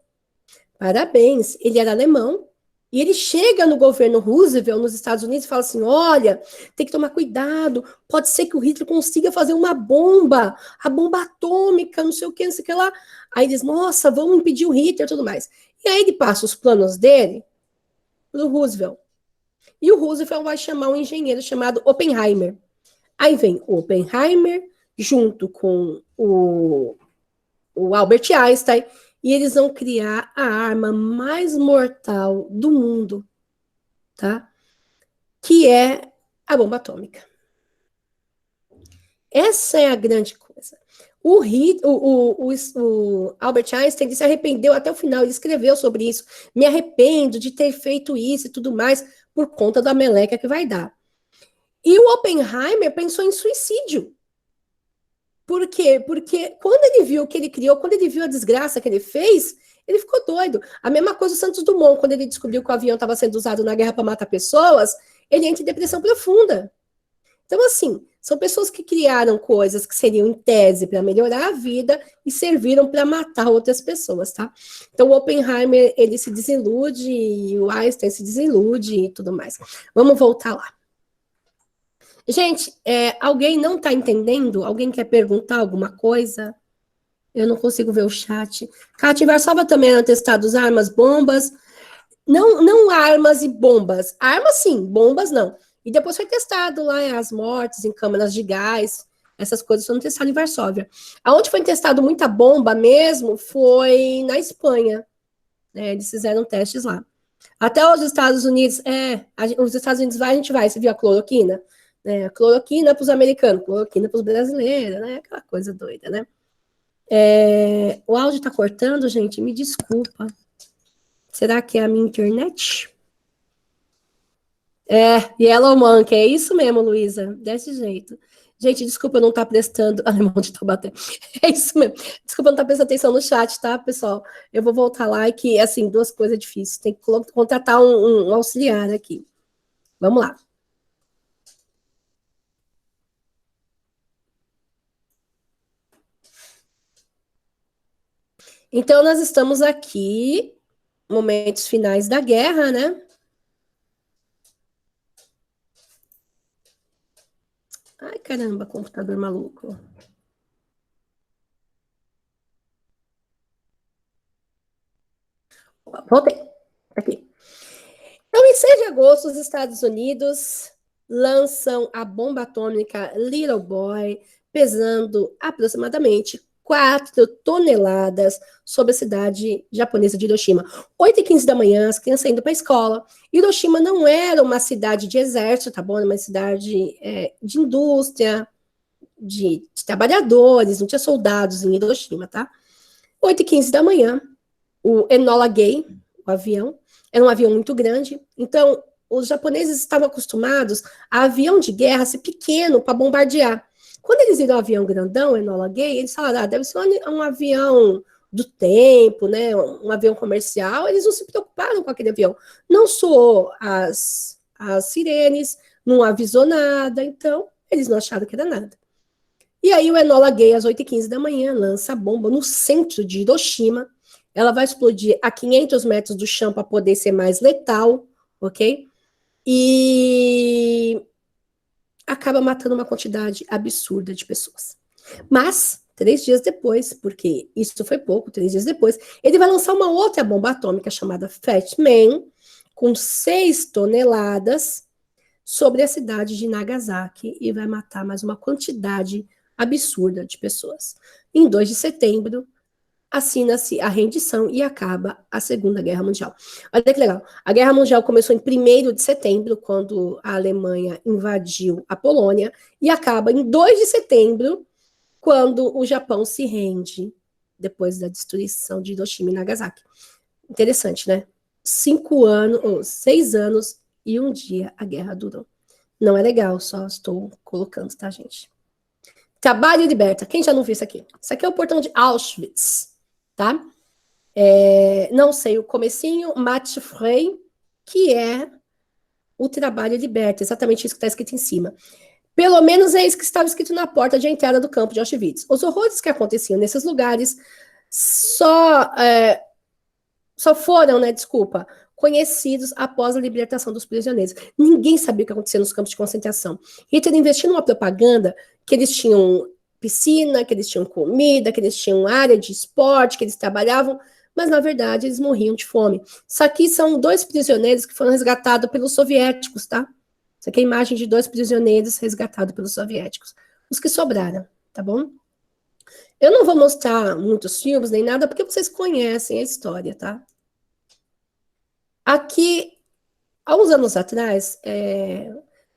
Parabéns, ele era alemão, e ele chega no governo Roosevelt, nos Estados Unidos, e fala assim, olha, tem que tomar cuidado, pode ser que o Hitler consiga fazer uma bomba, a bomba atômica, não sei o que, não sei o que lá. Aí eles, nossa, vamos impedir o Hitler e tudo mais. E aí ele passa os planos dele para o Roosevelt. E o Roosevelt vai chamar um engenheiro chamado Oppenheimer. Aí vem o Oppenheimer, junto com o Albert Einstein, e eles vão criar a arma mais mortal do mundo, tá? Que é a bomba atômica. Essa é a grande coisa. O Albert Einstein se arrependeu até o final, ele escreveu sobre isso. Me arrependo de ter feito isso e tudo mais, por conta da meleca que vai dar. E o Oppenheimer pensou em suicídio. Por quê? Porque quando ele viu o que ele criou, quando ele viu a desgraça que ele fez, ele ficou doido. A mesma coisa o Santos Dumont, quando ele descobriu que o avião estava sendo usado na guerra para matar pessoas, ele entra em depressão profunda. Então, assim, são pessoas que criaram coisas que seriam, em tese, para melhorar a vida e serviram para matar outras pessoas, tá? Então, o Oppenheimer, ele se desilude, e o Einstein se desilude e tudo mais. Vamos voltar lá. Gente, alguém não está entendendo? Alguém quer perguntar alguma coisa? Eu não consigo ver o chat. Kátia, em Varsóvia também eram testados armas, bombas. Não armas e bombas. Armas sim, bombas não. E depois foi testado lá as mortes em câmaras de gás. Essas coisas foram testadas em Varsóvia. Aonde foi testado muita bomba mesmo foi na Espanha. Eles fizeram testes lá. Até os Estados Unidos, os Estados Unidos vai, a gente vai. Você viu a cloroquina? Cloroquina para os americanos, cloroquina para os brasileiros, né? Aquela coisa doida, né? O áudio tá cortando, gente? Me desculpa. Será que é a minha internet? Yellow Monkey, é isso mesmo, Luísa. Desse jeito. Gente, desculpa eu não estar prestando... Alemão de Taubaté. É isso mesmo. Desculpa eu não estar prestando atenção no chat, tá, pessoal? Eu vou voltar lá e que, assim, duas coisas difíceis. Tem que contratar um auxiliar aqui. Vamos lá. Então, nós estamos aqui, momentos finais da guerra, né? Ai, caramba, computador maluco. Voltei. Aqui. Então, em 6 de agosto, os Estados Unidos lançam a bomba atômica Little Boy, pesando aproximadamente 4 toneladas sobre a cidade japonesa de Hiroshima. 8h15 da manhã, as crianças indo para a escola. Hiroshima não era uma cidade de exército, tá bom? Era uma cidade de indústria, de trabalhadores, não tinha soldados em Hiroshima, tá? 8h15 da manhã, o Enola Gay, o avião, era um avião muito grande, então os japoneses estavam acostumados a avião de guerra ser pequeno para bombardear. Quando eles viram um avião grandão, Enola Gay, eles falaram, deve ser um avião do tempo, né, um avião comercial, eles não se preocuparam com aquele avião. Não soou as sirenes, não avisou nada, então eles não acharam que era nada. E aí o Enola Gay, às 8h15 da manhã, lança a bomba no centro de Hiroshima. Ela vai explodir a 500 metros do chão para poder ser mais letal, ok? E acaba matando uma quantidade absurda de pessoas. Mas, 3 dias depois, porque isso foi pouco, 3 dias depois, ele vai lançar uma outra bomba atômica chamada Fat Man, com 6 toneladas, sobre a cidade de Nagasaki, e vai matar mais uma quantidade absurda de pessoas. Em 2 de setembro, assina-se a rendição e acaba a Segunda Guerra Mundial. Olha que legal. A Guerra Mundial começou em 1º de setembro, quando a Alemanha invadiu a Polônia, e acaba em 2 de setembro, quando o Japão se rende, depois da destruição de Hiroshima e Nagasaki. Interessante, né? 6 anos e 1 dia a guerra durou. Não é legal, só estou colocando, tá, gente? Trabalho e liberta. Quem já não viu isso aqui? Isso aqui é o portão de Auschwitz, tá? Não sei o comecinho, Matt Frey, que é o trabalho e liberta, exatamente isso que está escrito em cima. Pelo menos é isso que estava escrito na porta de entrada do campo de Auschwitz. Os horrores que aconteciam nesses lugares só foram, conhecidos após a libertação dos prisioneiros. Ninguém sabia o que acontecia nos campos de concentração. Hitler investiu numa propaganda que eles tinham piscina, que eles tinham comida, que eles tinham área de esporte, que eles trabalhavam, mas na verdade eles morriam de fome. Isso aqui são 2 prisioneiros que foram resgatados pelos soviéticos, tá? Isso aqui é a imagem de 2 prisioneiros resgatados pelos soviéticos. Os que sobraram, tá bom? Eu não vou mostrar muitos filmes nem nada, porque vocês conhecem a história, tá? Aqui, há uns anos atrás,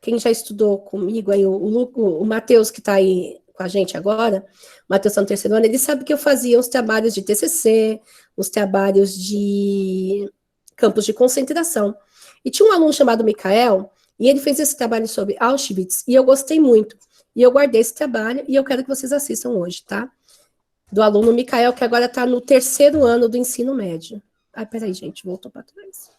quem já estudou comigo, aí, o Matheus, que está aí com a gente agora, o Matheus está no 3º ano, ele sabe que eu fazia os trabalhos de TCC, os trabalhos de campos de concentração. E tinha um aluno chamado Mikael, e ele fez esse trabalho sobre Auschwitz, e eu gostei muito. E eu guardei esse trabalho, e eu quero que vocês assistam hoje, tá? Do aluno Mikael, que agora está no 3º ano do ensino médio. Ai, peraí, gente, voltou para trás.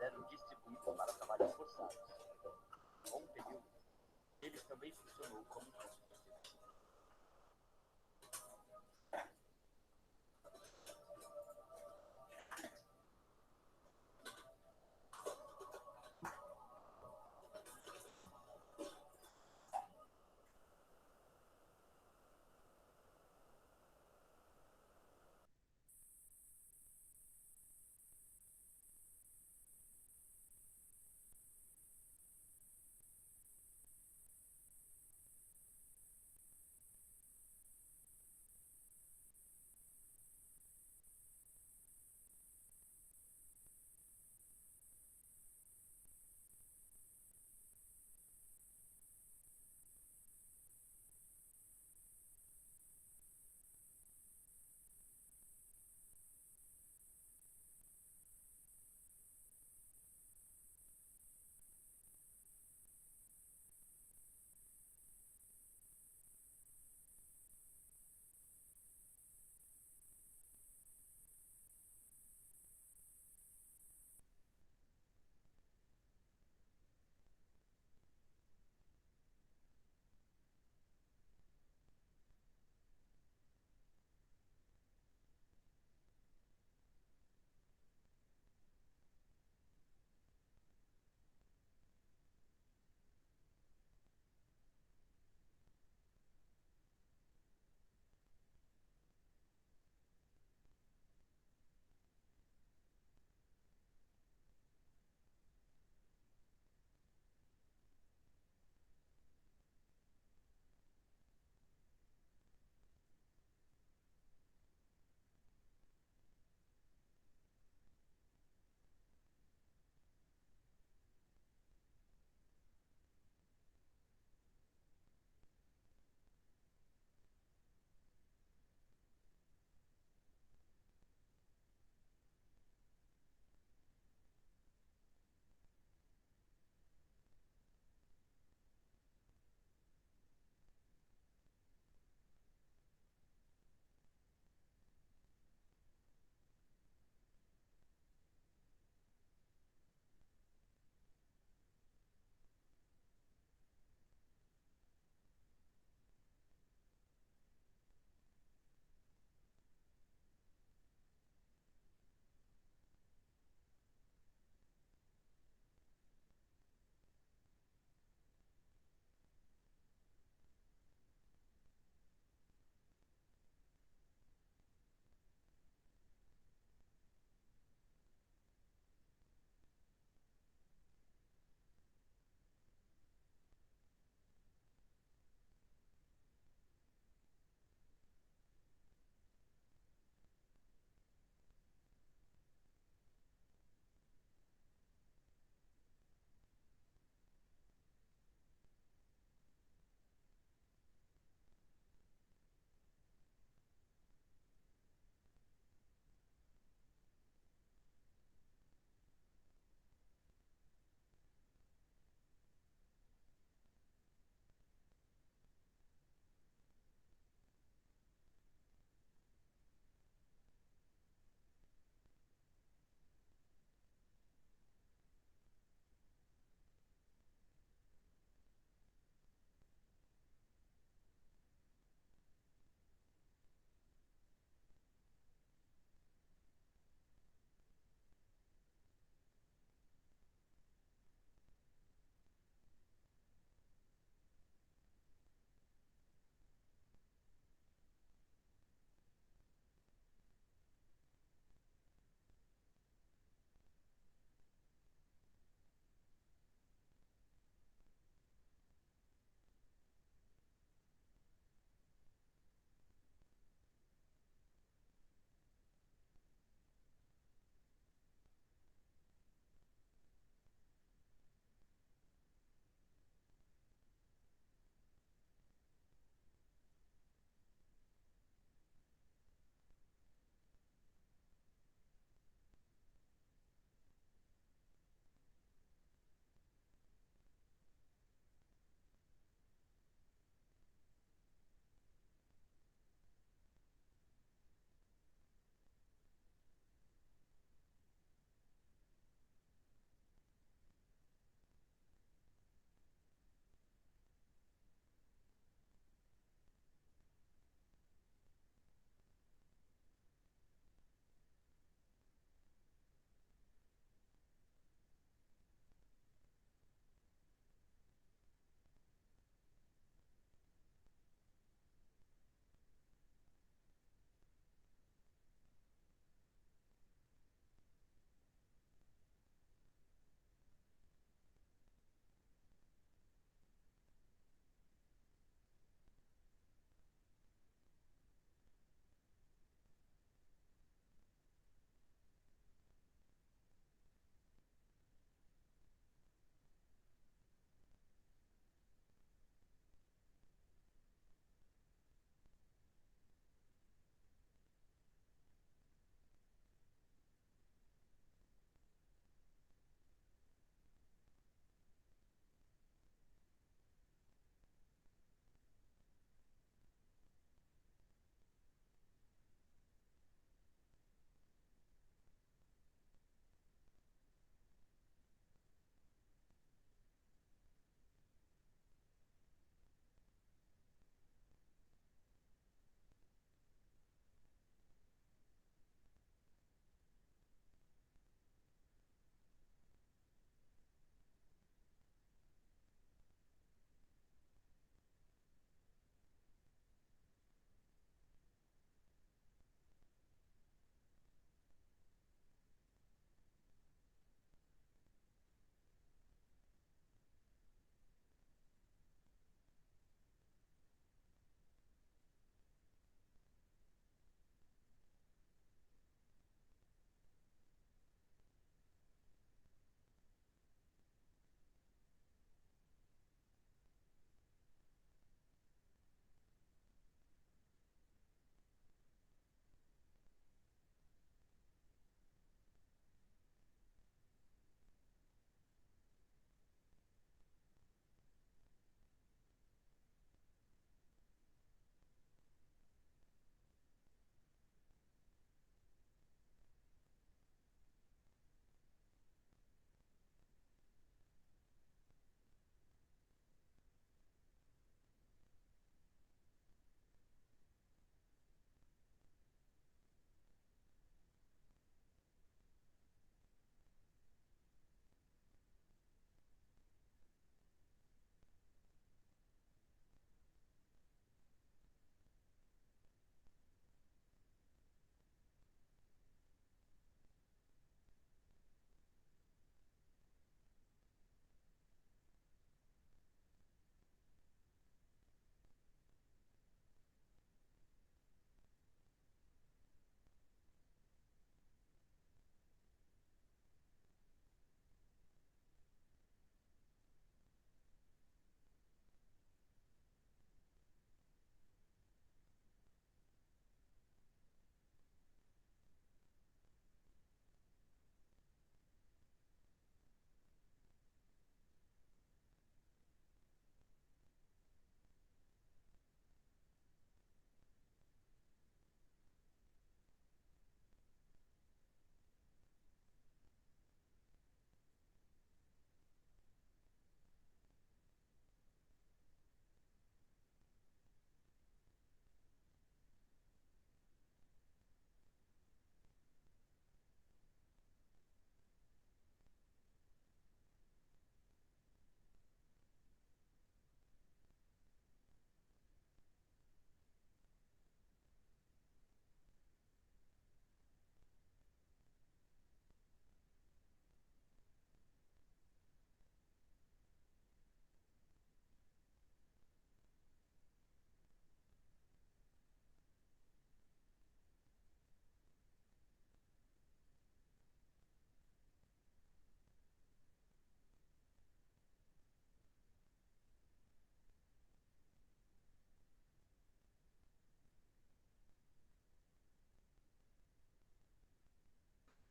eram distribuídos para trabalhos forçados. Com o período, ele também funcionou como campo.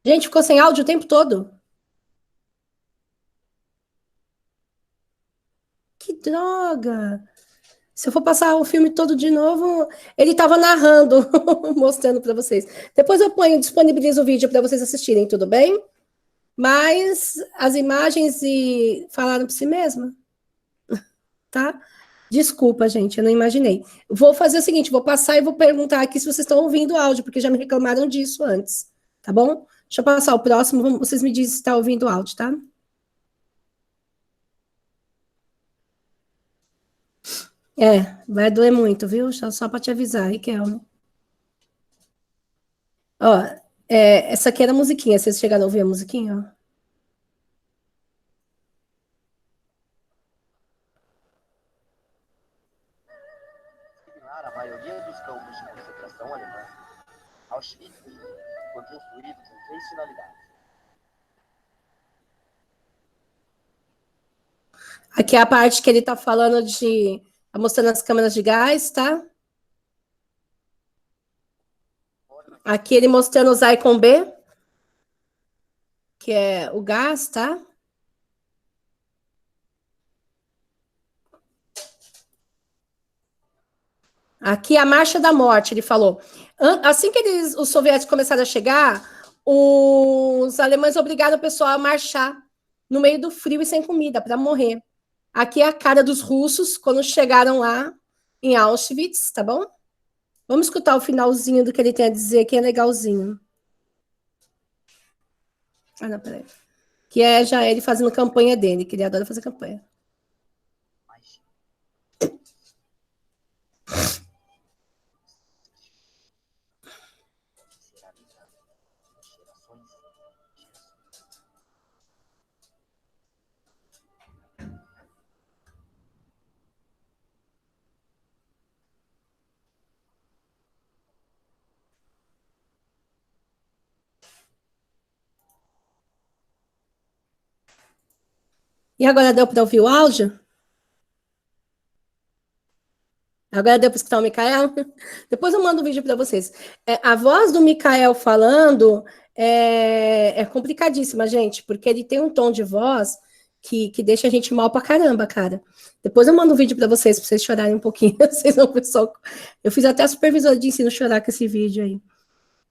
Gente, ficou sem áudio o tempo todo. Que droga! Se eu for passar o filme todo de novo, ele estava narrando, mostrando para vocês. Depois eu ponho, disponibilizo o vídeo para vocês assistirem, tudo bem? Mas as imagens falaram por si mesma, tá? Desculpa, gente, eu não imaginei. Vou fazer o seguinte, vou passar e vou perguntar aqui se vocês estão ouvindo o áudio, porque já me reclamaram disso antes, tá bom? Deixa eu passar o próximo, vocês me dizem se está ouvindo o áudio, tá? Vai doer muito, viu? Só para te avisar, Riquelme. Ó, essa aqui era a musiquinha, vocês chegaram a ouvir a musiquinha, ó? Similar à maioria dos campos de concentração alemã, Auschwitz foi construído com três finalidades. Aqui é a parte que ele tá falando de... Tá mostrando as câmeras de gás, tá? Aqui ele mostrando o Zyklon B, que é o gás, tá? Aqui é a Marcha da Morte, ele falou. Assim que os soviéticos começaram a chegar, os alemães obrigaram o pessoal a marchar no meio do frio e sem comida, para morrer. Aqui é a cara dos russos quando chegaram lá em Auschwitz, tá bom? Vamos escutar o finalzinho do que ele tem a dizer, que é legalzinho. Ah, não, peraí. Que é já ele fazendo campanha dele, que ele adora fazer campanha. E agora deu para ouvir o áudio? Agora deu para escutar o Mikael? Depois eu mando um vídeo para vocês. A voz do Mikael falando é complicadíssima, gente, porque ele tem um tom de voz que deixa a gente mal pra caramba, cara. Depois eu mando um vídeo para vocês chorarem um pouquinho. Vocês vão ver só. Eu fiz até a supervisora de ensino chorar com esse vídeo aí.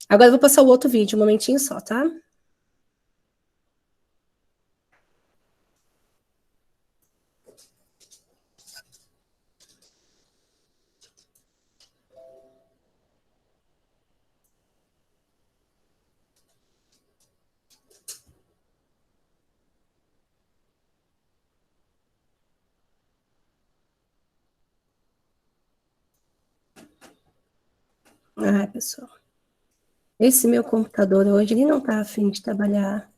Agora eu vou passar o outro vídeo, um momentinho só, tá? Ai, pessoal. Esse meu computador hoje, ele não tá afim de trabalhar.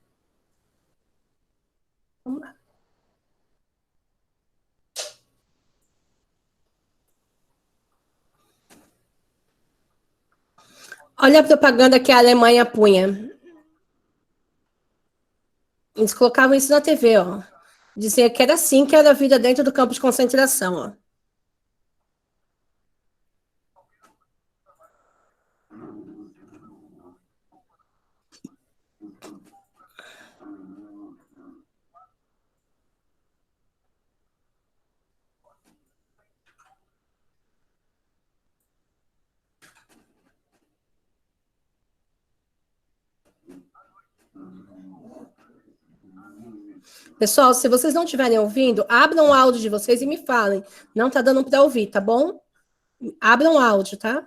Vamos lá. Olha a propaganda que a Alemanha punha. Eles colocavam isso na TV, ó. Dizia que era assim que era a vida dentro do campo de concentração, ó. Pessoal, se vocês não estiverem ouvindo, abram o áudio de vocês e me falem. Não tá dando para ouvir, tá bom? Abram o áudio, tá?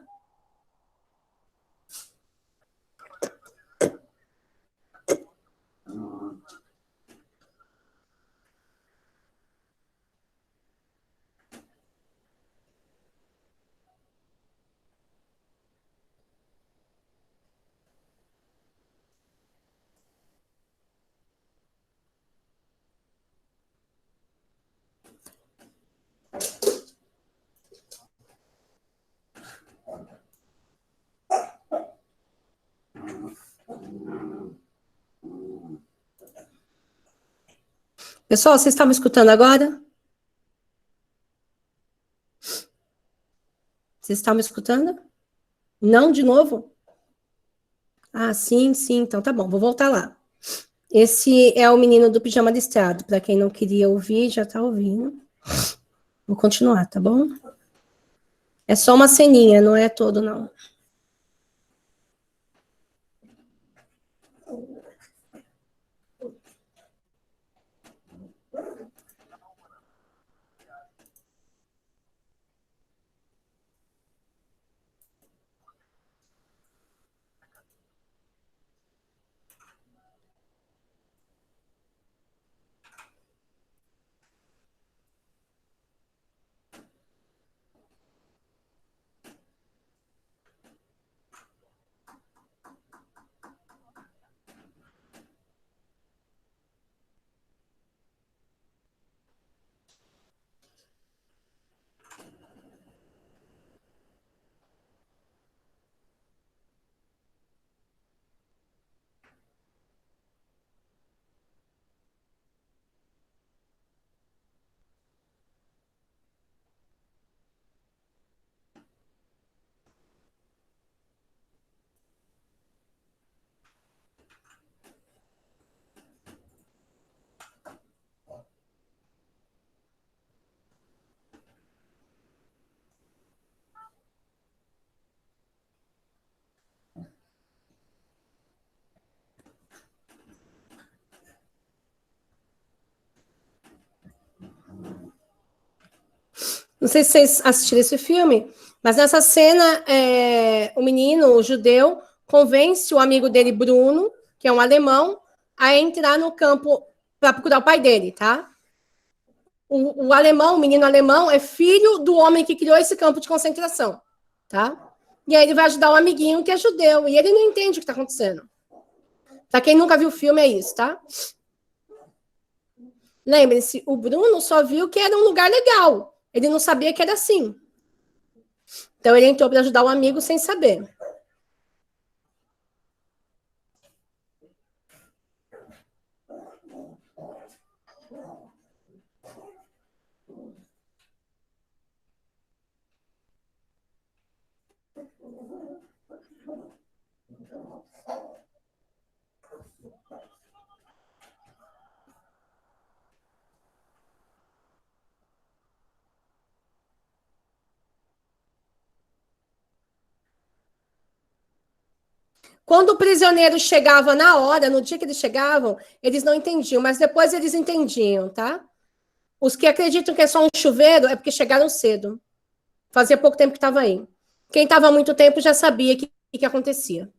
Pessoal, vocês estão me escutando agora? Vocês estão me escutando? Não, de novo? Ah, sim, sim, então tá bom, vou voltar lá. Esse é o menino do pijama listrado. Para quem não queria ouvir, já tá ouvindo. Vou continuar, tá bom? É só uma ceninha, não é todo, não. Não sei se vocês assistiram esse filme, mas nessa cena, o menino, o judeu, convence o amigo dele, Bruno, que é um alemão, a entrar no campo para procurar o pai dele, tá? O alemão, o menino alemão, é filho do homem que criou esse campo de concentração, tá? E aí ele vai ajudar o amiguinho que é judeu, e ele não entende o que está acontecendo. Para quem nunca viu o filme, é isso, tá? Lembre-se, o Bruno só viu que era um lugar legal. Ele não sabia que era assim. Então ele entrou para ajudar o amigo sem saber. Quando o prisioneiro chegava na hora, no dia que eles chegavam, eles não entendiam, mas depois eles entendiam, tá? Os que acreditam que é só um chuveiro é porque chegaram cedo. Fazia pouco tempo que estava aí. Quem estava há muito tempo já sabia que acontecia.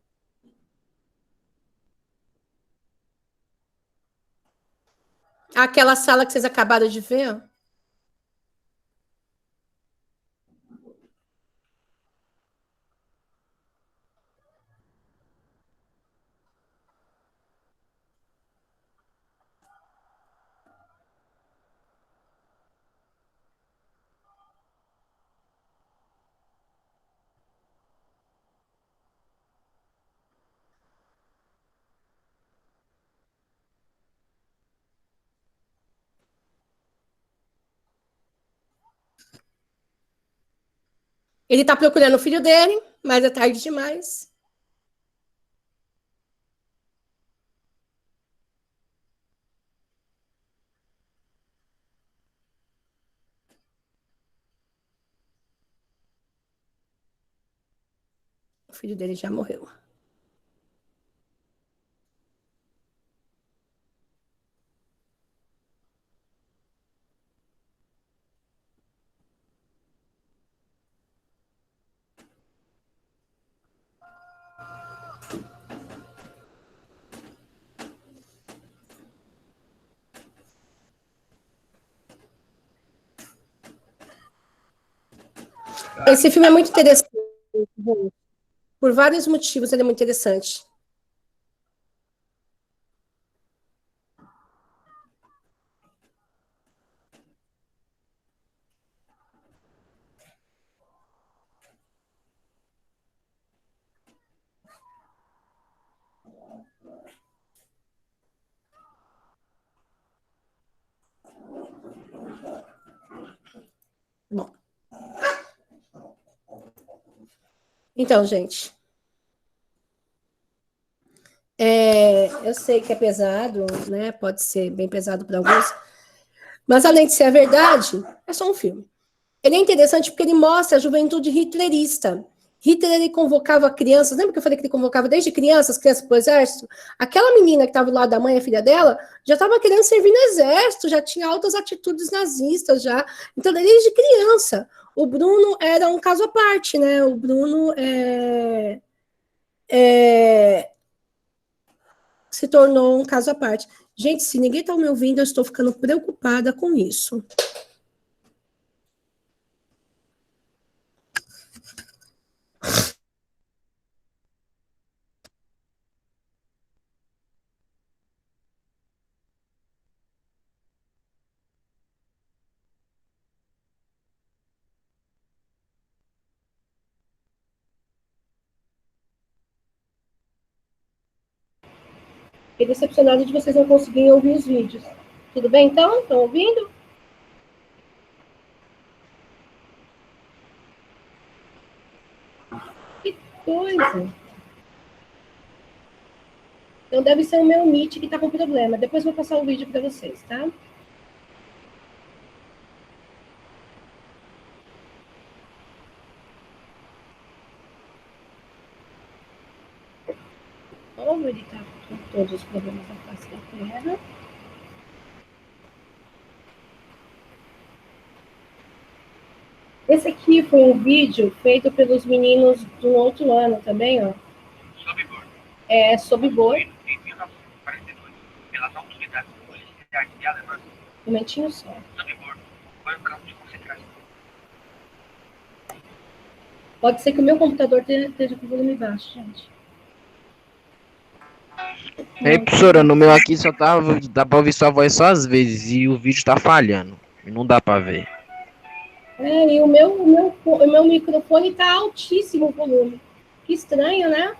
Aquela sala que vocês acabaram de ver, ele está procurando o filho dele, mas é tarde demais. O filho dele já morreu. Esse filme é muito interessante. Por vários motivos, ele é muito interessante. Bom, então, gente, Eu sei que é pesado, né? Pode ser bem pesado para alguns, mas além de ser a verdade, é só um filme. Ele é interessante porque ele mostra a juventude hitlerista. Hitler ele convocava crianças, lembra que eu falei que ele convocava desde crianças para o exército? Aquela menina que estava do lado da mãe, a filha dela, já estava querendo servir no exército, já tinha altas atitudes nazistas já. Então, desde criança. O Bruno era um caso à parte, né? O Bruno se tornou um caso à parte. Gente, se ninguém está me ouvindo, eu estou ficando preocupada com isso. Fiquei decepcionada de vocês não conseguirem ouvir os vídeos. Tudo bem, então? Estão ouvindo? Que coisa! Então deve ser o meu Meet que está com problema. Depois vou passar o vídeo para vocês, tá? Como ele está com todos os problemas da face da Terra. Esse aqui foi um vídeo feito pelos meninos do outro ano também, ó. Sobibor. É Sobibor. Em 1942, pelas autoridades policiais e alemãs. Um momentinho só. Sobibor foi um campo de concentração. Pode ser que o meu computador esteja com volume baixo, gente. Professora, no meu aqui só dá pra ouvir sua voz só às vezes e o vídeo tá falhando. Não dá pra ver. E o meu microfone está altíssimo o volume. Que estranho, né?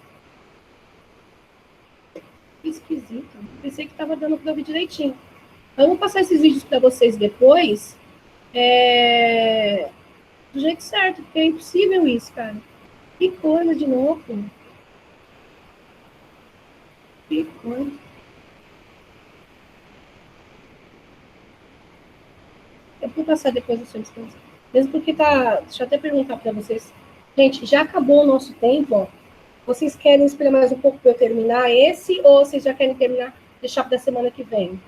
Que esquisito. Pensei que estava dando para ouvir direitinho. Eu vou passar esses vídeos para vocês depois. Do jeito certo, porque é impossível isso, cara. Que coisa de louco. Que coisa. Eu vou passar depois do seu descanso. Mesmo porque tá. Deixa eu até perguntar para vocês. Gente, já acabou o nosso tempo, ó. Vocês querem esperar mais um pouco para eu terminar esse, ou vocês já querem terminar, deixar para a semana que vem?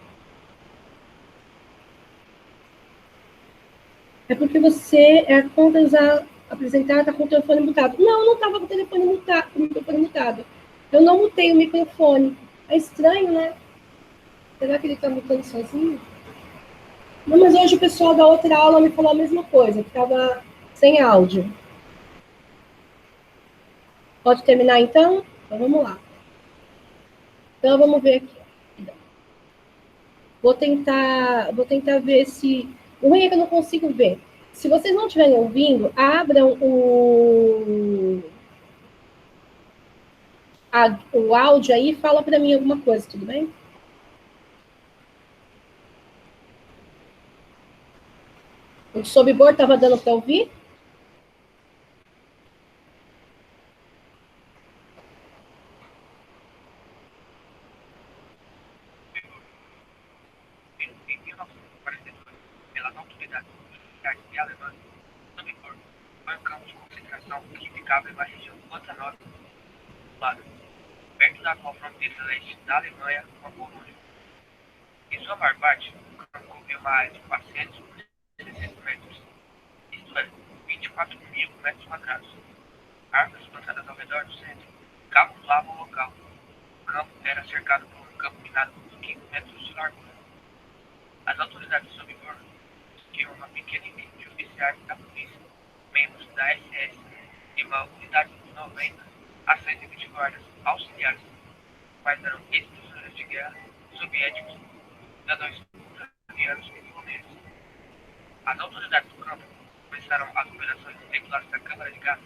É porque você conta usar, apresentar, está com o telefone mutado. Não, não estava com o telefone mutado. Eu não mutei o microfone. É estranho, né? Será que ele está mutando sozinho? Não, mas hoje o pessoal da outra aula me falou a mesma coisa, que estava sem áudio. Pode terminar então? Então vamos lá. Então vamos ver aqui. Vou tentar ver se... O ruim é que eu não consigo ver. Se vocês não estiverem ouvindo, abram o áudio aí e fala para mim alguma coisa, tudo bem? O de Sobibor estava dando para ouvir? Em 1942, pelas autoridades policiais e alemãs, Sobibor foi um campo de concentração que ficava na região do Pantanal, perto da atual fronteira leste da Alemanha com a Polônia. Em sua maior parte, o campo cobriu uma área de 400 por 600 metros, isto é, 24 mil metros quadrados. Árvores plantadas ao redor do centro camuflavam o local. O campo era cercado por um campo minado de 15 metros de largura. As autoridades de Sobibor tinham uma pequena equipe de oficiais da polícia, membros da SS e uma unidade de 90 a 120 guardas auxiliares, quais eram ex-prisioneiros de guerra soviéticos, cidadãos ucranianos e poloneses. As autoridades do campo começaram as operações regulares da Câmara de Gás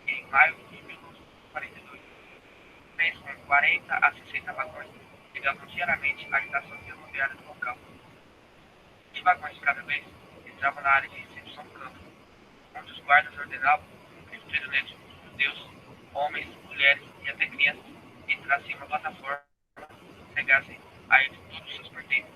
em maio de 1942. Trens com 40 a 60 vagões ligavam diariamente à estação ferroviária do local. 20 vagões cada vez entravam na área de recepção do campo, onde os guardas ordenavam que os prisioneiros judeus, homens, mulheres e até crianças entrassem em uma plataforma e pegassem a eles todos os seus pertences.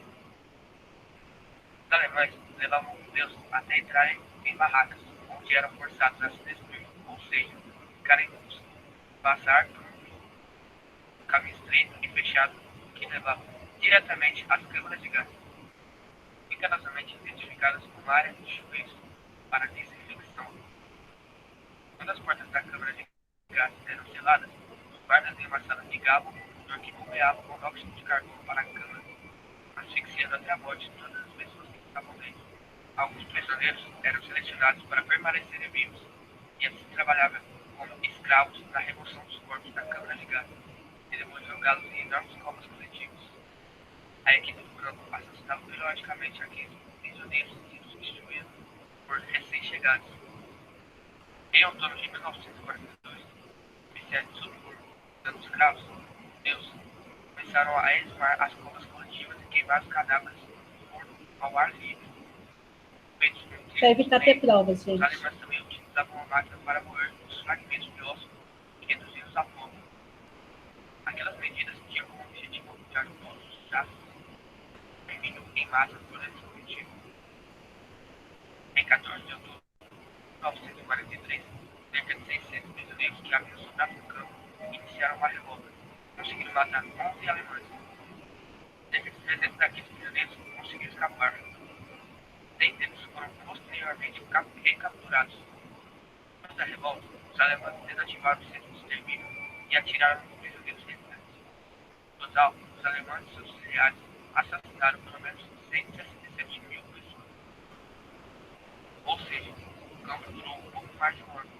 Os alemães levavam os judeus até entrarem em barracas, onde eram forçados a se destruir, ou seja, ficarem nus, passar por um caminho estreito e fechado que levava diretamente às câmaras de gás, cuidadosamente identificadas como área de chuveiros para desinfecção. Quando as portas da câmara de gás eram seladas, os guardas em uma sala ligavam o motor que bombeava monóxido de carbono para a câmara, asfixiando até a morte todas as pessoas que estavam dentro. Alguns prisioneiros eram selecionados para permanecerem vivos e assim trabalhavam como escravos na remoção dos corpos da câmara de gás e depois jogá-los em enormes comas coletivos. A equipe do campo assassinava periodicamente aqueles prisioneiros e substituía por recém-chegados. Em outono de 1942, viciados por danos escravos, Deus começaram a exumar as comas coletivas e queimar os cadáveres ao ar livre. Para evitar ter provas, Os gente. alemães também utilizavam uma máquina para moer os fragmentos de osso e reduzi-los a pó. Aquelas medidas tinham como objetivo ocultar todos os traços em massa por esse objetivo. Em 14 de outubro de 1943, cerca de 600 prisioneiros que haviam sobrado no campo iniciaram uma revolta, conseguindo matar 11 alemães. Cerca de 300 daqueles prisioneiros conseguiram escapar. 100 deles foram posteriormente recapturados. Depois da revolta, os alemães desativaram o centro de extermínio e atiraram nos prisioneiros restantes. No total, os alemães e seus auxiliares assassinaram pelo menos 167 mil pessoas. Ou seja, o campo durou um pouco mais de um ano.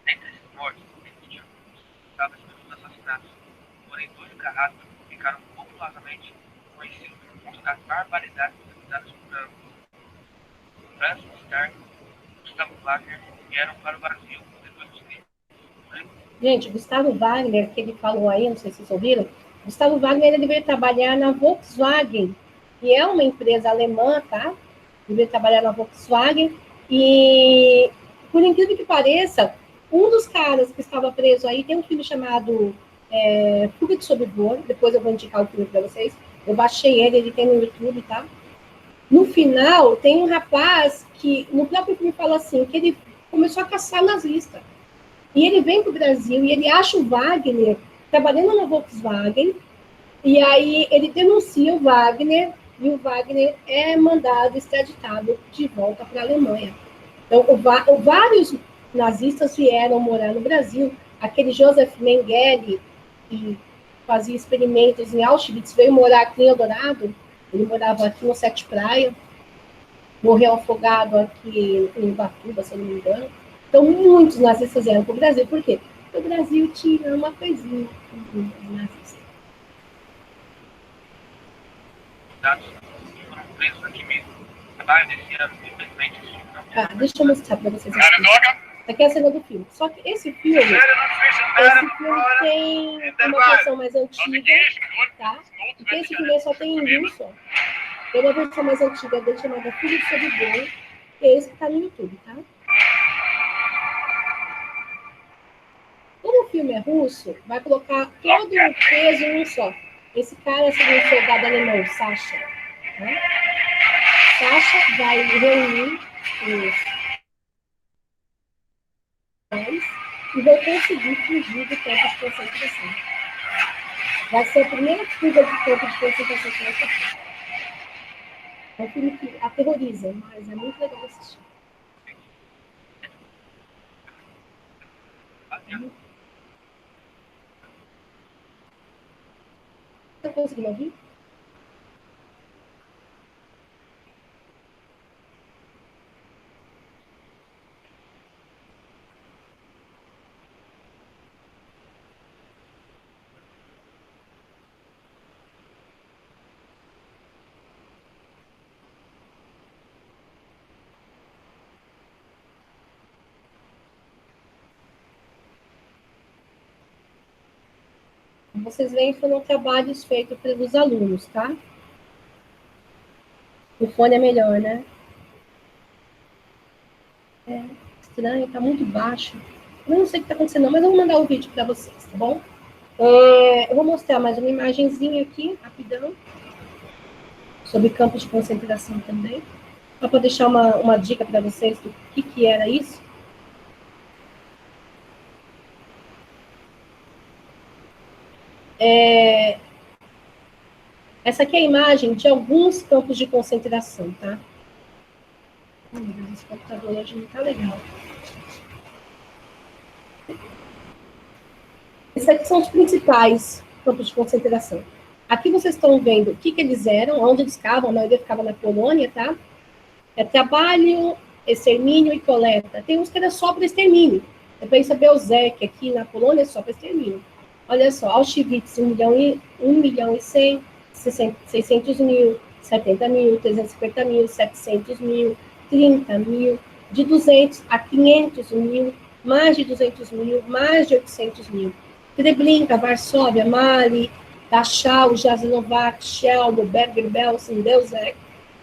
Dentre esses mortos, existiam responsáveis pelos assassinatos, porém dois carrascos ficaram populosamente conhecidos por conta das barbaridades executadas por ambos. Franz Stark e Gustavo Wagner vieram para o Brasil depois dos crimes. Gente, Gustavo Wagner, que ele falou aí, não sei se vocês ouviram, Gustavo Wagner, ele veio trabalhar na Volkswagen, que é uma empresa alemã, tá? Ele veio trabalhar na Volkswagen e, por incrível que pareça, um dos caras que estava preso aí tem um filme chamado Fuga de Sobrevoo, depois eu vou indicar o filme para vocês. Eu baixei ele tem no YouTube, tá? No final, tem um rapaz que, no próprio filme, fala assim, que ele começou a caçar nazista. E ele vem para o Brasil e ele acha o Wagner trabalhando na Volkswagen, e aí ele denuncia o Wagner, e o Wagner é mandado, extraditado de volta para a Alemanha. Então, vários nazistas vieram morar no Brasil. Aquele Joseph Mengele, que fazia experimentos em Auschwitz, veio morar aqui em Eldorado. Ele morava aqui no Sete Praia, morreu afogado aqui em Ubatuba, se eu não me engano. Então, muitos nazistas vieram para o Brasil. Por quê? Porque o Brasil tinha uma coisinha de nazista. Dados que foram presos aqui mesmo. A maio desse ano, infelizmente, esse filme não Tá, deixa eu mostrar para vocês aqui. Aqui é a cena do filme. Só que esse filme tem uma versão mais antiga, tá? Porque esse filme só tem em russo. Tem uma versão mais antiga dele chamada Fuga de Sobrevoo, que é esse que está no YouTube, tá? Como o filme é russo, vai colocar todo o peso em um só. Esse cara seria um soldado alemão, Sasha. Né? Sasha vai reunir os e vai conseguir fugir do campo de concentração. Vai ser a primeira fuga de campo de concentração que vai ter. É um filme que aterroriza, mas é muito legal assistir. Tá conseguindo ouvir? Vocês veem que foram trabalhos feitos pelos alunos, tá? O fone é melhor, né? É estranho, tá muito baixo. Eu não sei o que está acontecendo, não, mas eu vou mandar o vídeo para vocês, tá bom? Eu vou mostrar mais uma imagenzinha aqui, rapidão, sobre campos de concentração também, para deixar uma dica para vocês do que era isso. Essa aqui é a imagem de alguns campos de concentração, tá? Meu Deus, esse computador hoje não tá legal. Esses aqui são os principais campos de concentração. Aqui vocês estão vendo o que eles eram, onde eles ficavam, a maioria ficava na Polônia, tá? É trabalho, extermínio e coleta. Tem uns que era só para extermínio. Pensa Belzec, aqui na Polônia é só para extermínio. Olha só, Auschwitz, 1 milhão e 100, 600 mil, 70 mil, 350 mil, 700 mil, 30 mil, de 200 a 500 mil, mais de 200 mil, mais de 800 mil. Treblinka, Varsóvia, Mali, Dachau, Jasenovac, Chelmo, Bergen-Belsen, Belzec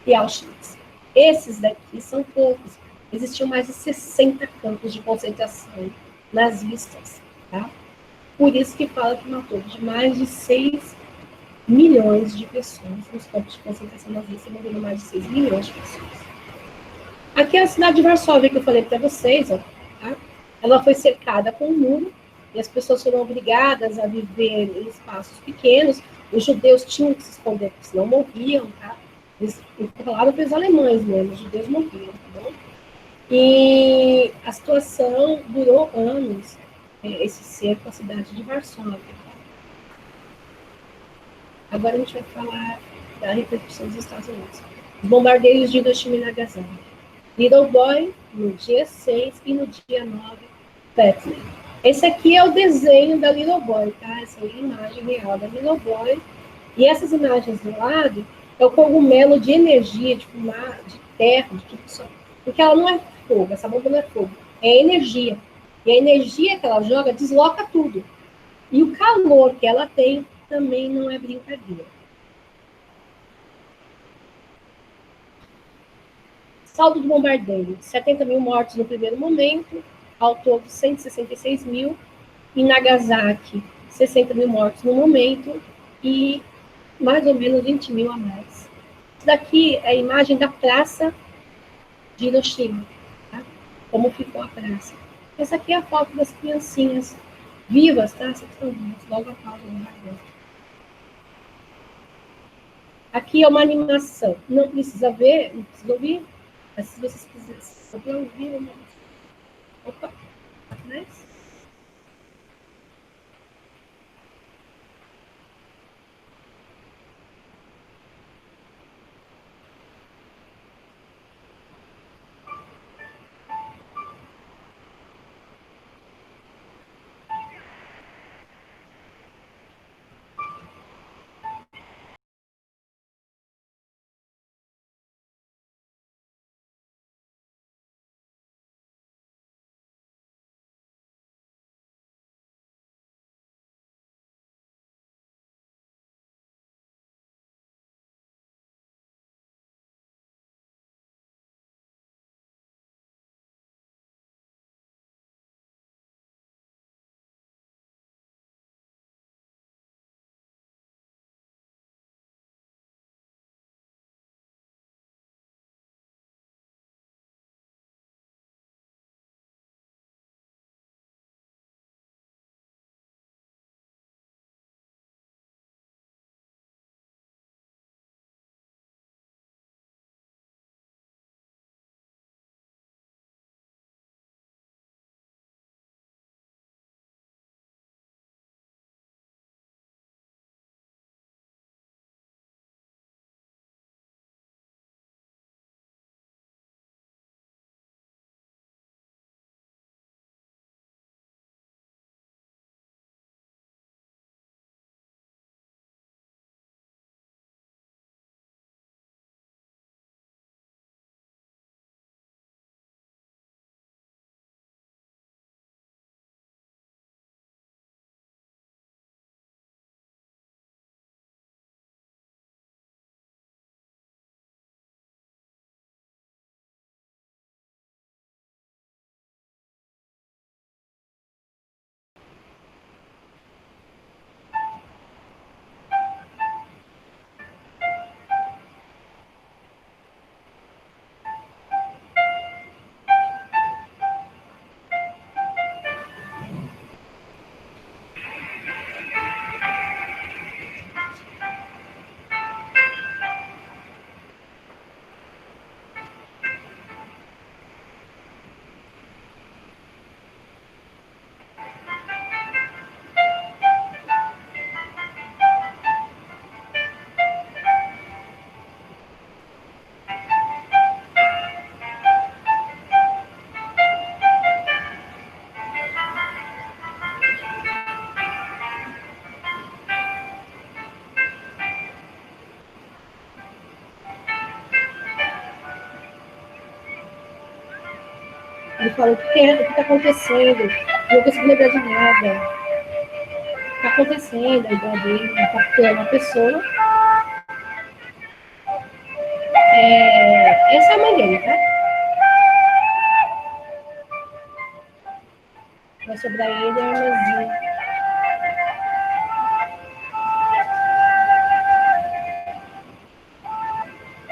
e Auschwitz. Esses daqui são poucos. Existiam mais de 60 campos de concentração nazistas, tá? Por isso que fala que matou de mais de 6 milhões de pessoas nos campos de concentração nazista, morreram mais de 6 milhões de pessoas. Aqui é a cidade de Varsóvia que eu falei para vocês, ó, tá? Ela foi cercada com um muro e as pessoas foram obrigadas a viver em espaços pequenos. Os judeus tinham que se esconder, porque senão morriam, tá? Eles falaram para os alemães mesmo, os judeus morriam, tá bom? E a situação durou anos, esse cerco à cidade de Varsóvia. Agora a gente vai falar da repercussão dos Estados Unidos. Os bombardeios de Hiroshima e Nagasaki. Little Boy, no dia 6 e no dia 9, Bethlehem. Esse aqui é o desenho da Little Boy, tá? Essa é a imagem real da Little Boy. E essas imagens do lado é o cogumelo de energia, de fumar, de terra, de tudo isso. Porque ela não é fogo, essa bomba não é fogo, é energia. E a energia que ela joga desloca tudo. E o calor que ela tem também não é brincadeira. Saldo do bombardeio: 70 mil mortos no primeiro momento, ao todo 166 mil. Em Nagasaki, 60 mil mortos no momento e mais ou menos 20 mil a mais. Isso daqui é a imagem da praça de Hiroshima, tá? Como ficou a praça. Essa aqui é a foto das criancinhas vivas, tá? Essas estão vivas, logo após o bombardeio. Aqui é uma animação. Não precisa ver, não precisa ouvir, mas se vocês quiserem ouvir, opa, né? Ele falou, o que está acontecendo? Eu não consigo lembrar de nada. O que está acontecendo? A ideia dele, porque é uma pessoa. Essa é a mãe dele, tá? Vai sobrar ele e a irmãzinha.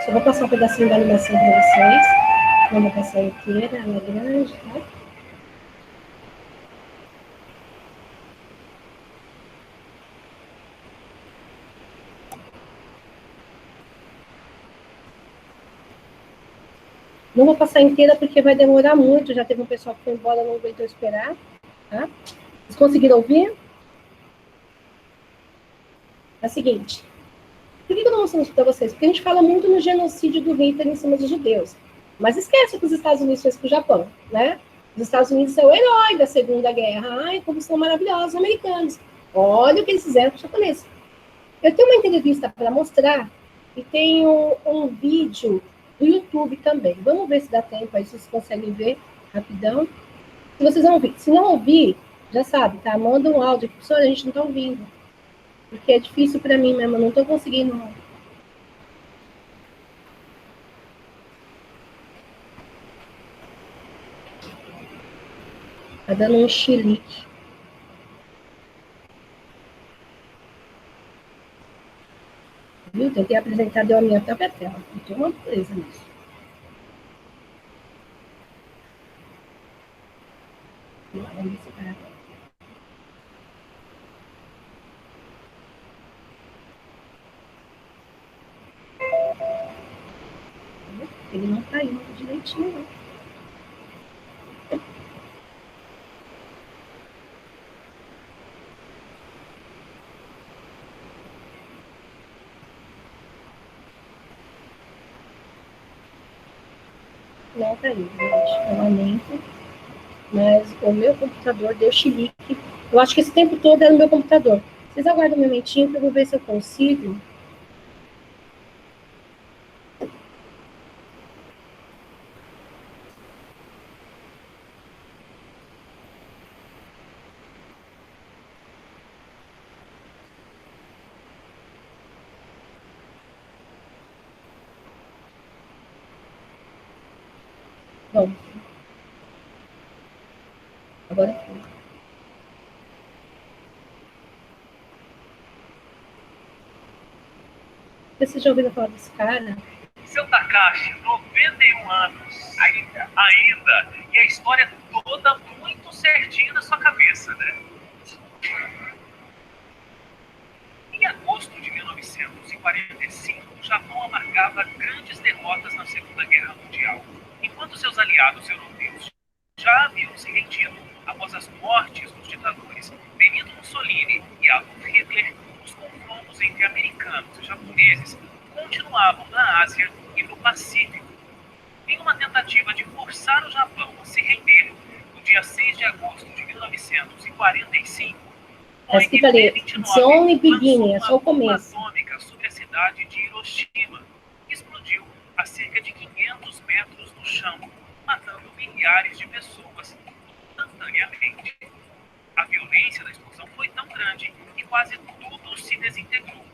Só vou passar um pedacinho da animação para vocês. Não vou passar inteira, ela é grande, tá? Não vou passar inteira porque vai demorar muito. Já teve um pessoal que foi embora, não aguentou esperar. Tá? Vocês conseguiram ouvir? É o seguinte. Por que eu não mostrando isso para vocês? Porque a gente fala muito no genocídio do Hitler em cima dos judeus. Mas esquece o que os Estados Unidos fez com o Japão, né? Os Estados Unidos são o herói da Segunda Guerra. Ai, como são maravilhosos os americanos. Olha o que eles fizeram com os japoneses. Eu tenho uma entrevista para mostrar e tenho um vídeo do YouTube também. Vamos ver se dá tempo aí, se vocês conseguem ver rapidão. Se vocês vão ouvir. Se não ouvir, já sabe, tá? Manda um áudio. Professora, a gente não está ouvindo. Porque é difícil para mim mesmo, eu não estou conseguindo. Tá dando um chilique. Viu? Tentei apresentar, deu a minha própria tela. Não tem uma beleza nisso. Vamos ver se vai. Ele não tá indo direitinho, não. Não tá indo, gente. Eu lamento. Mas o meu computador deu chilique. Eu acho que esse tempo todo era no meu computador. Vocês aguardam um momentinho que eu vou ver se eu consigo. Bom. Agora foi. Vocês já ouviram falar desse cara? Seu Takashi, 91 anos. Ainda. E a história toda muito certinha na sua cabeça, né? Em agosto de 1945, o Japão amargava grandes derrotas na Segunda Guerra Mundial, enquanto seus aliados europeus já haviam se rendido após as mortes dos ditadores Benito Mussolini e Adolf Hitler. Os confrontos entre americanos e japoneses continuavam na Ásia e no Pacífico. Em uma tentativa de forçar o Japão a se render, no dia 6 de agosto de 1945, Tá escrito ali, it's only beginning, é só o começo. Atômica sobre a cidade de Hiroshima, que explodiu a cerca de 500 metros do chão, matando milhares de pessoas instantaneamente. A violência da explosão foi tão grande que quase tudo se desintegrou.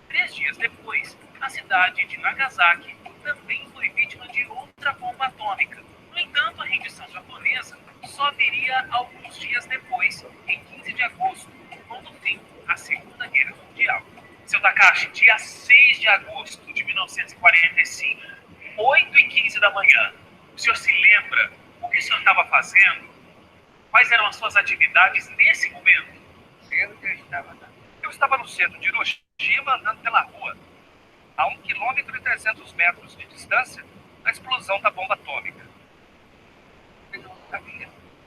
3 dias depois, a cidade de Nagasaki também foi vítima de outra bomba atômica. No entanto, a rendição japonesa só viria alguns dias depois, em 15 de agosto, pondo fim à Segunda Guerra Mundial. Seu Takashi, dia 6 de agosto de 1945, 8h15 da manhã, o senhor se lembra o que o senhor estava fazendo? Quais eram as suas atividades nesse momento? Eu estava no centro de Hiroshima, andando pela rua. A 1 km e 300 metros de distância, a explosão da bomba atômica.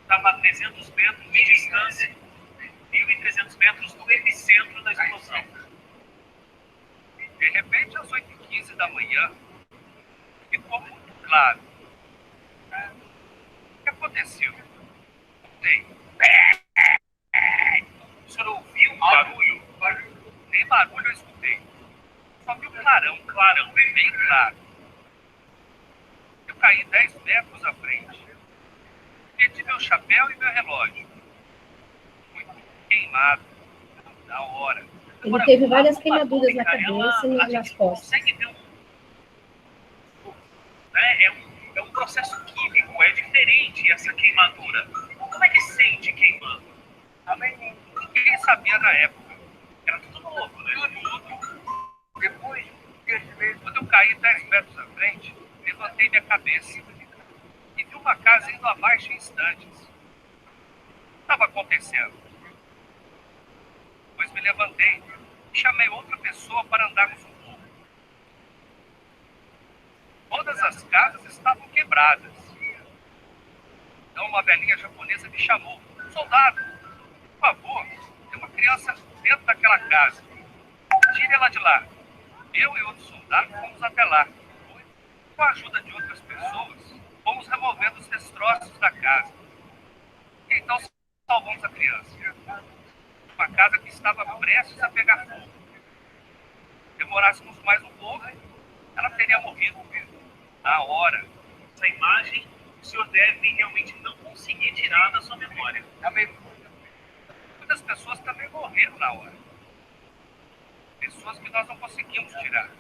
Estava a 300 metros de distância, 1.300 metros do epicentro da explosão. De repente, às 8h15 da manhã, ficou muito claro. O que aconteceu? O senhor ouviu um barulho? Nem barulho eu escutei. Só vi um clarão, bem claro. Eu caí 10 metros à frente. Perdi meu chapéu e meu relógio. Fui queimado na hora. Ele Agora, teve a várias bomba queimaduras na atômica, cabeça e a nas gente costas. consegue ver né? É um processo químico, é diferente essa queimadura. Como é que sente queimando? Ninguém sabia na época. Era tudo novo, né? Tudo. Depois, quando eu caí 10 metros à frente, levantei minha cabeça e vi uma casa indo abaixo em instantes. O que estava acontecendo? Depois me levantei e chamei outra pessoa para andarmos um pouco. Todas as casas estavam quebradas. Então uma velhinha japonesa me chamou. Soldado, por favor, tem uma criança dentro daquela casa. Tire ela de lá. Eu e outro soldado fomos até lá. Com a ajuda de outras pessoas, fomos removendo os destroços da casa. E então salvamos a criança. Uma casa que estava prestes a pegar fogo. Se demorássemos mais um pouco, ela teria morrido na hora. Essa imagem o senhor deve realmente não conseguir tirar da sua memória. Também, muitas pessoas também morreram na hora. Pessoas que nós não conseguimos tirar.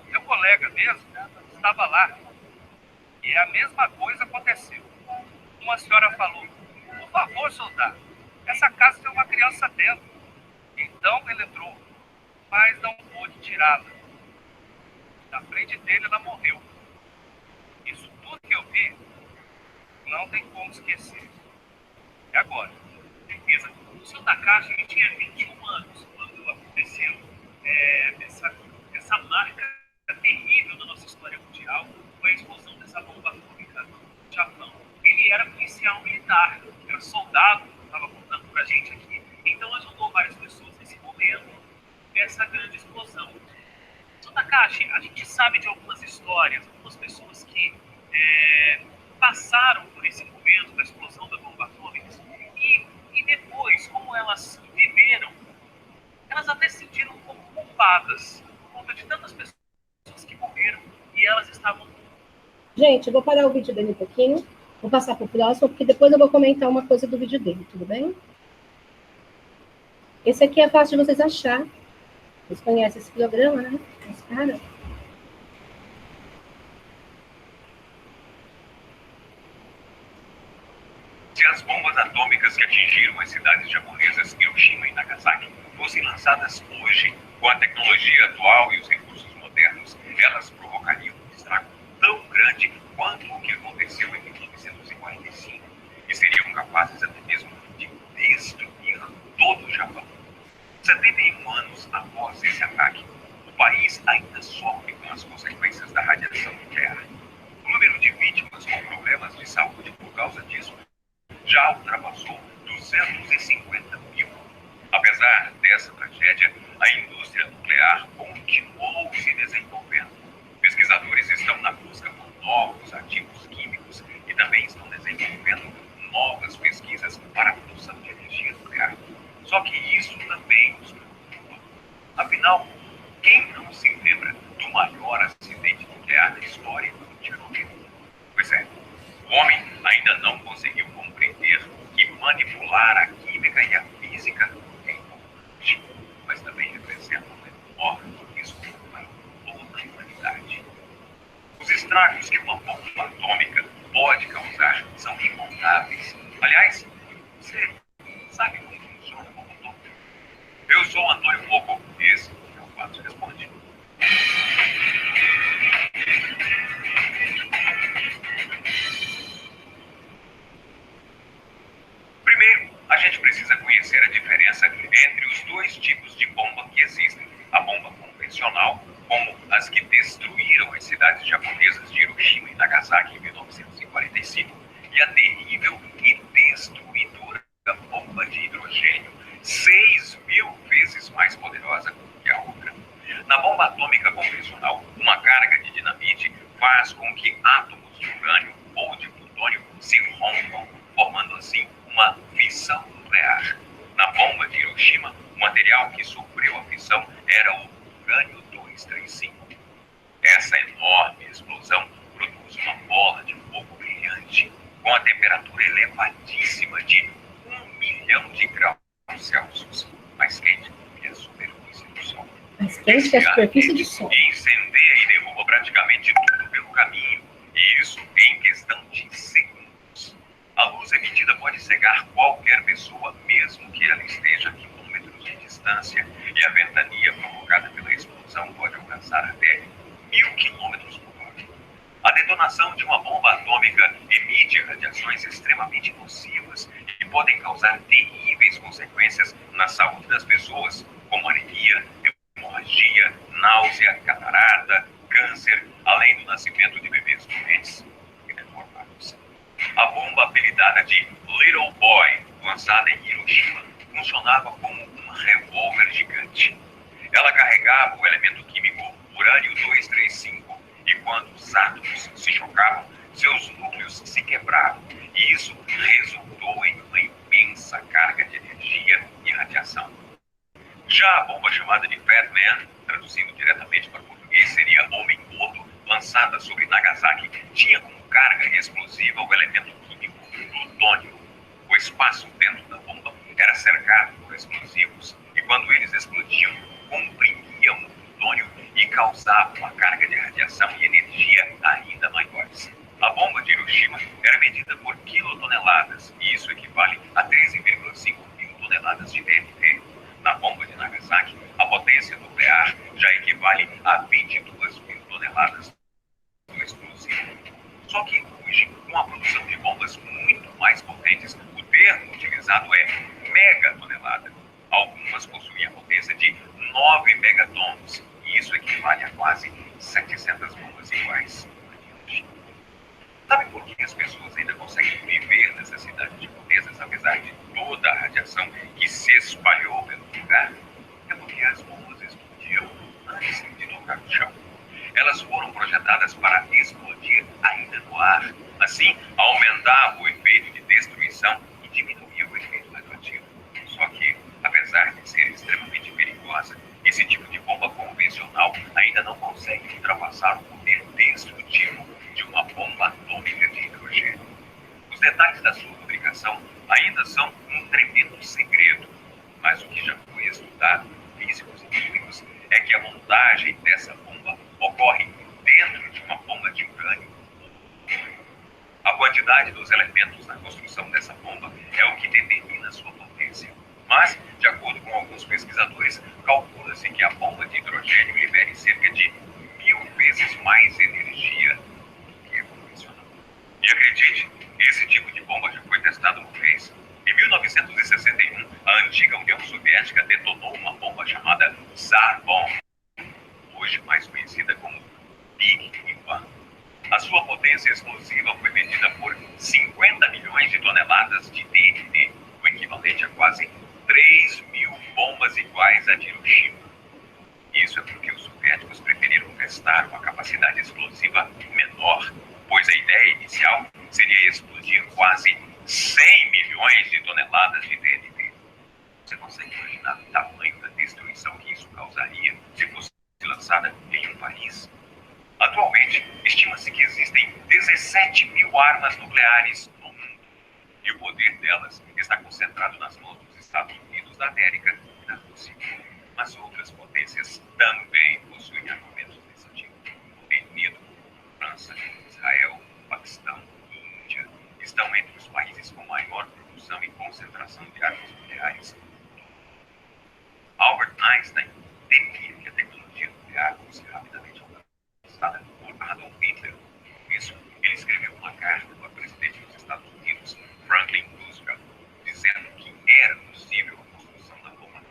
Meu colega mesmo estava lá. E a mesma coisa aconteceu. Uma senhora falou, por favor, soldado, essa casa tem uma criança dentro. Então ele entrou, mas não pôde tirá-la. Na frente dele ela morreu. Isso tudo que eu vi, não tem como esquecer. E agora? Certeza. O senhor Takashi ele tinha 21 anos quando aconteceu essa marca terrível da nossa história mundial, foi a explosão dessa bomba atômica no Japão. Ele era policial militar, era soldado, estava contando pra gente aqui. Então ajudou várias pessoas nesse momento dessa grande explosão. Senhor Takashi, a gente sabe de algumas histórias, algumas pessoas que passaram por esse momento da explosão da bomba atômica e depois, como elas viveram, elas até se sentiram um pouco culpadas por conta de tantas pessoas que morreram e elas estavam... Gente, eu vou parar o vídeo dele um pouquinho, vou passar para o próximo, porque depois eu vou comentar uma coisa do vídeo dele, tudo bem? Esse aqui é fácil de vocês achar. Vocês conhecem esse programa, né? Esse cara. Se as bombas atômicas que atingiram as cidades japonesas Hiroshima e Nagasaki fossem lançadas hoje, com a tecnologia atual e os recursos modernos, elas provocariam um estrago tão grande quanto o que aconteceu em 1945 e seriam capazes até mesmo de destruir todo o Japão. 71 anos após esse ataque, o país ainda sofre com as consequências da radiação nuclear. O número de vítimas com problemas de saúde por causa disso já ultrapassou 250 mil. Apesar dessa tragédia, a indústria nuclear continuou se desenvolvendo. Pesquisadores estão na busca por novos ativos químicos e também estão desenvolvendo novas pesquisas para a produção de energia nuclear. Só que isso também nos preocupa. Afinal, quem não se lembra do maior acidente nuclear da história do Chernobyl? Pois é, o homem ainda não conseguiu compreender que manipular a química e a física é importante, mas também representa um enorme risco para toda a humanidade. Os estragos que uma bomba atômica pode causar são incontáveis. Aliás, você sabe como funciona a bomba atômica? Eu sou o Antônio Poco e esse é o Fatos Responde. Primeiro, a gente precisa conhecer a diferença entre os dois tipos de bomba que existem. A bomba convencional, como as que destruíram as cidades japonesas de Hiroshima e Nagasaki em 1945, e a terrível e destruidora bomba de hidrogênio, 6.000 vezes mais poderosa que a outra. Na bomba atômica convencional, uma carga de dinamite faz com que átomos de urânio ou de plutônio se rompam, formando assim uma fissão nuclear. Na bomba de Hiroshima, o material que sofreu a fissão era o urânio 235. Essa enorme explosão produz uma bola de fogo brilhante, com a temperatura elevada acima de 1 milhão de graus Celsius, mais quente que a superfície do Sol. Mais quente que a superfície do Sol. Incendeia e derruba praticamente tudo pelo caminho, e isso em questão de segundos. A luz emitida pode cegar qualquer pessoa, mesmo que ela esteja a quilômetros de distância, e a ventania provocada pela explosão pode alcançar até 1000 quilômetros por hora. A detonação de uma bomba atômica emite radiações extremamente nocivas e podem causar terríveis consequências na saúde das pessoas, como anemia, hemorragia, náusea, catarata, câncer, além do nascimento de bebês doentes e deformados. A bomba apelidada de Little Boy, lançada em Hiroshima, funcionava como um revólver gigante. Ela carregava o elemento químico urânio-235 e quando os átomos se chocavam, seus núcleos se quebravam, e isso resultou em uma imensa carga de energia e radiação. Já a bomba chamada de Fat Man, traduzindo diretamente para português, seria Homem Gordo, lançada sobre Nagasaki, tinha como carga explosiva o elemento químico plutônio. O espaço dentro da bomba era cercado por explosivos e quando eles explodiam, comprimiam o plutônio e causavam uma carga de radiação e energia ainda maiores. A bomba de Hiroshima era medida por quilotoneladas e isso equivale a 13,5 mil toneladas de TNT. Na bomba de Nagasaki, a potência nuclear já equivale a 22 mil toneladas do explosivo. Só que hoje, com a produção de bombas muito mais potentes, o termo utilizado é megatonelada. Algumas possuem a potência de 9 megatons, e isso equivale a quase 700 bombas iguais. Sabe por que as pessoas ainda conseguem viver nessa cidade de potências, apesar de toda a radiação que se espalhou pelo lugar? É porque as bombas explodiram antes de tocar no chão. Elas foram projetadas para explodir ainda no ar. Assim, aumentava o efeito de destruição e diminuía o efeito radioativo. Só que, apesar de ser extremamente perigosa, esse tipo de bomba convencional ainda não consegue ultrapassar o poder destrutivo de uma bomba atômica de hidrogênio. Os detalhes da sua fabricação ainda são um tremendo segredo, mas o que já foi estudado por físicos e químicos é que a montagem dessa bomba ocorre dentro de uma bomba de urânio. A quantidade dos elementos na construção dessa bomba é o que determina sua potência. Mas, de acordo com alguns pesquisadores, calcula-se que a bomba de hidrogênio libere cerca de 1000 vezes mais energia do que a convencional. E acredite, esse tipo de bomba já foi testado uma vez. Em 1961, a antiga União Soviética detonou uma bomba chamada Tsar Bomb, hoje mais conhecida como Big Bang. A sua potência explosiva foi medida por 50 milhões de toneladas de TNT, o equivalente a quase 3.000 bombas iguais a de Hiroshima. Isso é porque os soviéticos preferiram testar uma capacidade explosiva menor, pois a ideia inicial seria explodir quase 100 milhões de toneladas de TNT. Você consegue imaginar o tamanho da destruição que isso causaria se fosse lançada em um país? Atualmente, estima-se que existem 17.000 armas nucleares no mundo, e o poder delas está concentrado nas mãos dos Estados Unidos da América e da Rússia. Mas outras potências também possuem armamentos desse tipo. O Reino Unido, França, Israel, Paquistão e Índia estão entre os países com maior produção e concentração de armas nucleares. Albert Einstein temia que a tecnologia nuclear fosse rapidamente alcançada por Adolf Hitler. Por isso, ele escreveu uma carta para o presidente dos Estados Unidos, Franklin Roosevelt, dizendo que era possível a construção da bomba.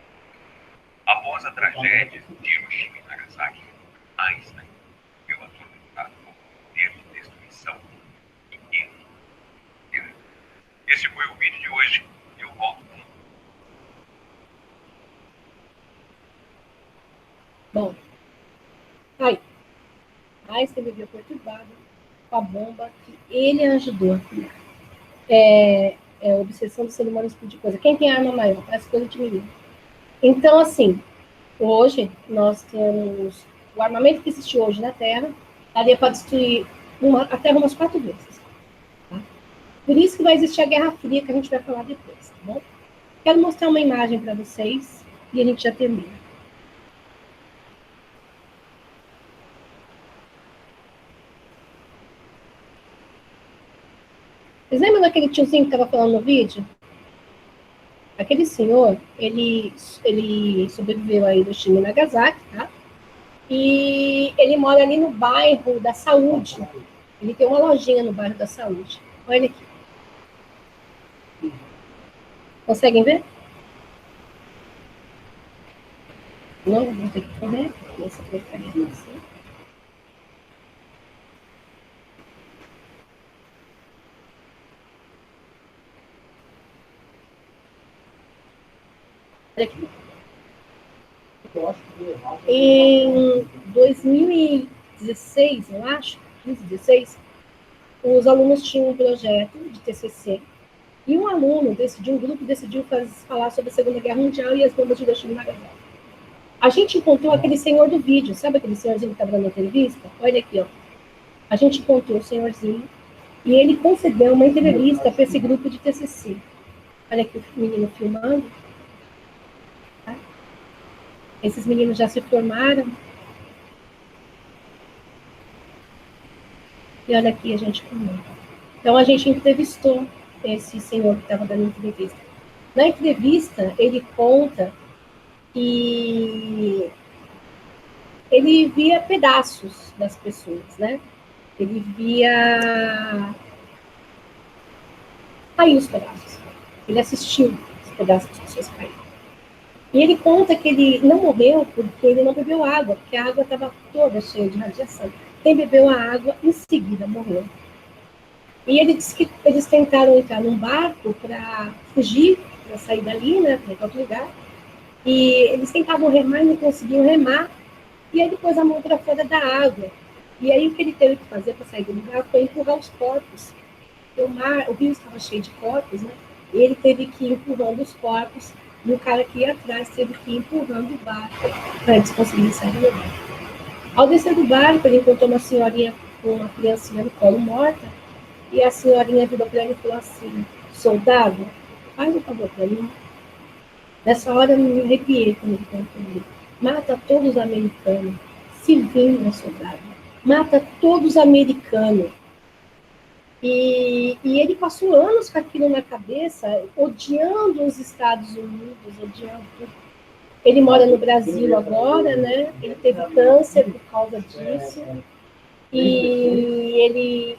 Após a tragédia de Hiroshima e Nagasaki, Einstein viu atormentado com o poder de destruição e erro. Esse foi o vídeo de hoje. Eu volto com Bom, aí, Einstein viveu perturbado com a bomba que ele ajudou a criar. É a obsessão do ser humano explodir coisa. Quem tem arma maior? Parece coisa de menino. Então, assim, hoje nós temos o armamento que existe hoje na Terra, daria para destruir a Terra umas 4 vezes. Tá? Por isso que vai existir a Guerra Fria, que a gente vai falar depois, tá bom? Quero mostrar uma imagem para vocês e a gente já termina. Vocês lembram daquele tiozinho que estava falando no vídeo? Aquele senhor, ele sobreviveu a Hiroshima e Nagasaki, tá? E ele mora ali no bairro da Saúde. Ele tem uma lojinha no bairro da Saúde. Olha aqui. Conseguem ver? Não, vou ter que correr. Essa porcaria assim. Olha aqui. Em 2016, eu acho, 2016, os alunos tinham um projeto de TCC e um grupo decidiu falar sobre a Segunda Guerra Mundial e as bombas de Hiroshima e Nagasaki. A gente encontrou aquele senhor do vídeo, sabe aquele senhorzinho que estava dando entrevista? Olha aqui, ó. A gente encontrou o senhorzinho e ele concedeu uma entrevista para esse grupo de TCC. Olha aqui o menino filmando. Esses meninos já se formaram. E olha aqui a gente comenta. Então, a gente entrevistou esse senhor que estava dando entrevista. Na entrevista, ele conta que ele via pedaços das pessoas, né? Ele via cair os pedaços. Ele assistiu os pedaços das pessoas caírem. E ele conta que ele não morreu porque ele não bebeu água, porque a água estava toda cheia de radiação. Quem bebeu a água, em seguida, morreu. E ele disse que eles tentaram entrar num barco para fugir, para sair dali, né, para ir para outro lugar. E eles tentavam remar e não conseguiam remar. E aí ele pôs a mão para fora da água. E aí o que ele teve que fazer para sair do lugar foi empurrar os corpos. O rio estava cheio de corpos, né? E ele teve que ir empurrando os corpos. E o cara que ia atrás teve que ir empurrando o barco para eles conseguirem sair do lugar. Ao descer do barco, ele encontrou uma senhorinha com uma criancinha no colo morta. E a senhorinha virou para ele e falou assim: soldado, faz um favor para mim. Nessa hora eu me arrepiei quando ele contou. Mata todos os americanos. Se vinga, soldado. Mata todos os americanos. E ele passou anos com aquilo na cabeça, odiando os Estados Unidos, odiando tudo. Ele mora no Brasil agora, né? Ele teve câncer por causa disso. E ele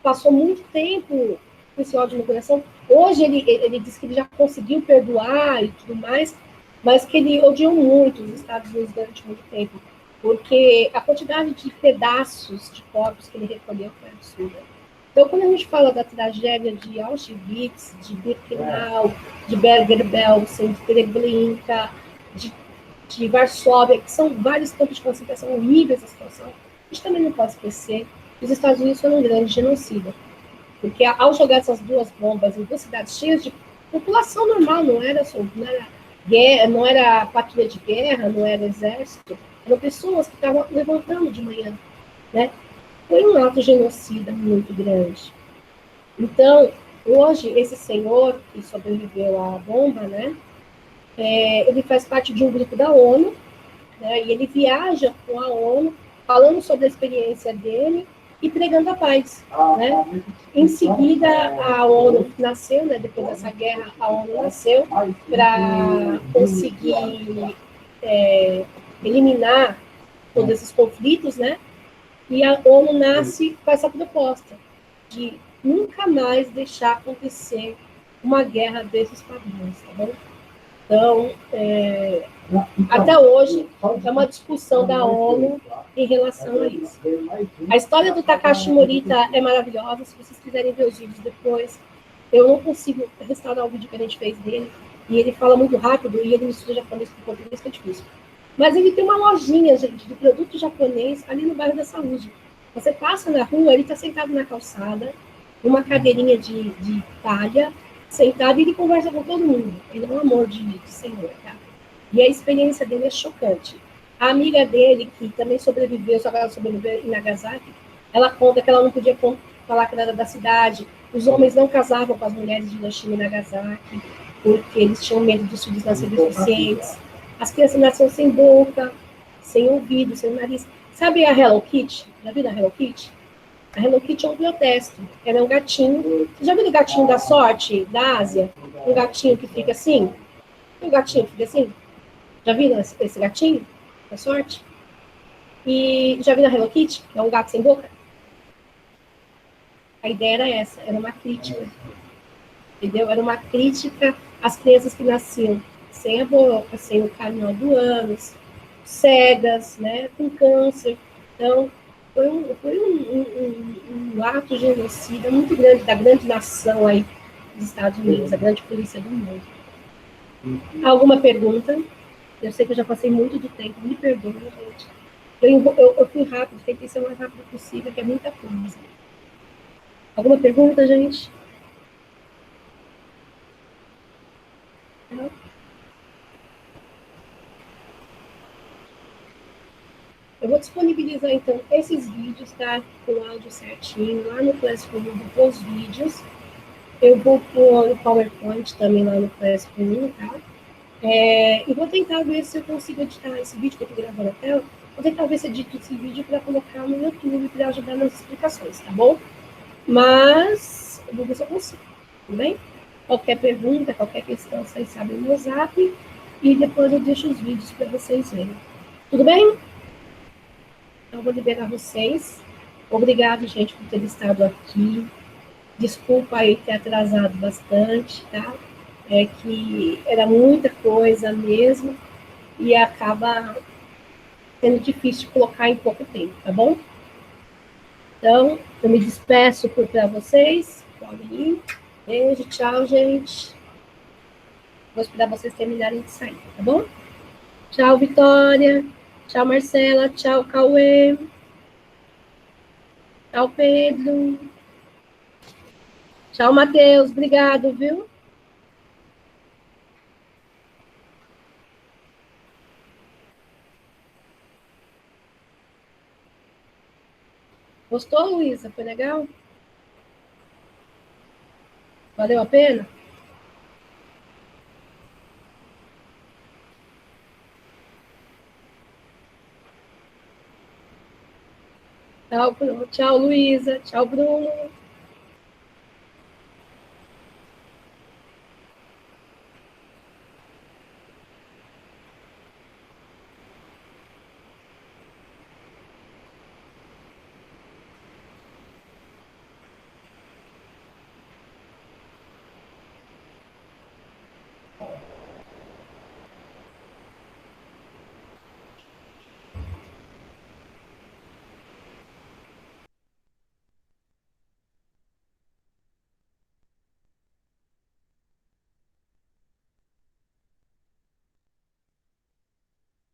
passou muito tempo com esse ódio no coração. Hoje ele disse que ele já conseguiu perdoar e tudo mais, mas que ele odiou muito os Estados Unidos durante muito tempo, porque a quantidade de pedaços de corpos que ele recolheu foi absurda. Então, quando a gente fala da tragédia de Auschwitz, de Birkenau, de Bergen-Belsen, de Treblinka, de Varsóvia, que são vários campos de concentração horríveis a situação, a gente também não pode esquecer que os Estados Unidos foram um grande genocida. Porque ao jogar essas duas bombas em duas cidades cheias de população normal, não era guerra, não era patrulha de guerra, não era exército, eram pessoas que estavam levantando de manhã, né? Foi um ato genocida muito grande. Então, hoje, esse senhor que sobreviveu à bomba, né? Ele faz parte de um grupo da ONU, né? E ele viaja com a ONU, falando sobre a experiência dele e pregando a paz, né? Em seguida, a ONU nasceu, né? Depois dessa guerra, a ONU nasceu para conseguir eliminar todos esses conflitos, né? E a ONU nasce com essa proposta de nunca mais deixar acontecer uma guerra desses padrões, tá bom? Então, até hoje, é uma discussão da ONU em relação a isso. A história do Takashi Morita é maravilhosa, se vocês quiserem ver os vídeos depois. Eu não consigo restaurar o vídeo que a gente fez dele, e ele fala muito rápido, e ele mistura japonês com português, que é difícil. Mas ele tem uma lojinha, gente, de produto japonês ali no bairro da Saúde. Você passa na rua, ele está sentado na calçada, numa cadeirinha de palha, sentado, e ele conversa com todo mundo. Ele é um amor de senhor, tá? E a experiência dele é chocante. A amiga dele, que também sobreviveu, só que ela sobreviveu em Nagasaki, ela conta que ela não podia falar que era da cidade. Os homens não casavam com as mulheres de Hiroshima e Nagasaki, porque eles tinham medo dos filhos nascerem deficientes. As crianças nasciam sem boca, sem ouvido, sem nariz. Sabe a Hello Kitty? Já viu a Hello Kitty? A Hello Kitty é um protesto. Ela é um gatinho. Você já viu o gatinho da sorte, da Ásia? Um gatinho que fica assim? Um gatinho que fica assim? Já viram esse gatinho da sorte? E já viram a Hello Kitty? É um gato sem boca? A ideia era essa, era uma crítica. Entendeu? Era uma crítica às crianças que nasciam sem a boca, sem o canal do ânus, cegas, né, com câncer. Então, foi um ato genocida muito grande, da grande nação aí dos Estados Unidos, a grande polícia do mundo. Alguma pergunta? Eu sei que eu já passei muito do tempo, me perdoe, gente. Eu fui rápido, tentei ser o mais rápido possível, que é muita coisa. Alguma pergunta, gente? Não? Eu vou disponibilizar, então, esses vídeos, tá? Com o áudio certinho, lá no Classroom, os vídeos. Eu vou pôr o PowerPoint também lá no Classroom, tá? E vou tentar ver se eu consigo editar esse vídeo que eu estou gravando na tela. Vou tentar ver se edito esse vídeo para colocar no YouTube para ajudar nas explicações, tá bom? Mas eu vou ver se eu consigo, tudo bem? Qualquer pergunta, qualquer questão, vocês sabem o meu zap. E depois eu deixo os vídeos para vocês verem. Tudo bem? Então, eu vou liberar vocês. Obrigado, gente, por ter estado aqui. Desculpa aí ter atrasado bastante, tá? É que era muita coisa mesmo e acaba sendo difícil de colocar em pouco tempo, tá bom? Então, eu me despeço para vocês. Podem ir. Beijo, tchau, gente. Vou esperar vocês terminarem de sair, tá bom? Tchau, Vitória. Tchau, Marcela. Tchau, Cauê. Tchau, Pedro. Tchau, Matheus. Obrigado, viu? Gostou, Luísa? Foi legal? Valeu a pena? Tchau, Luísa. Tchau, Bruno.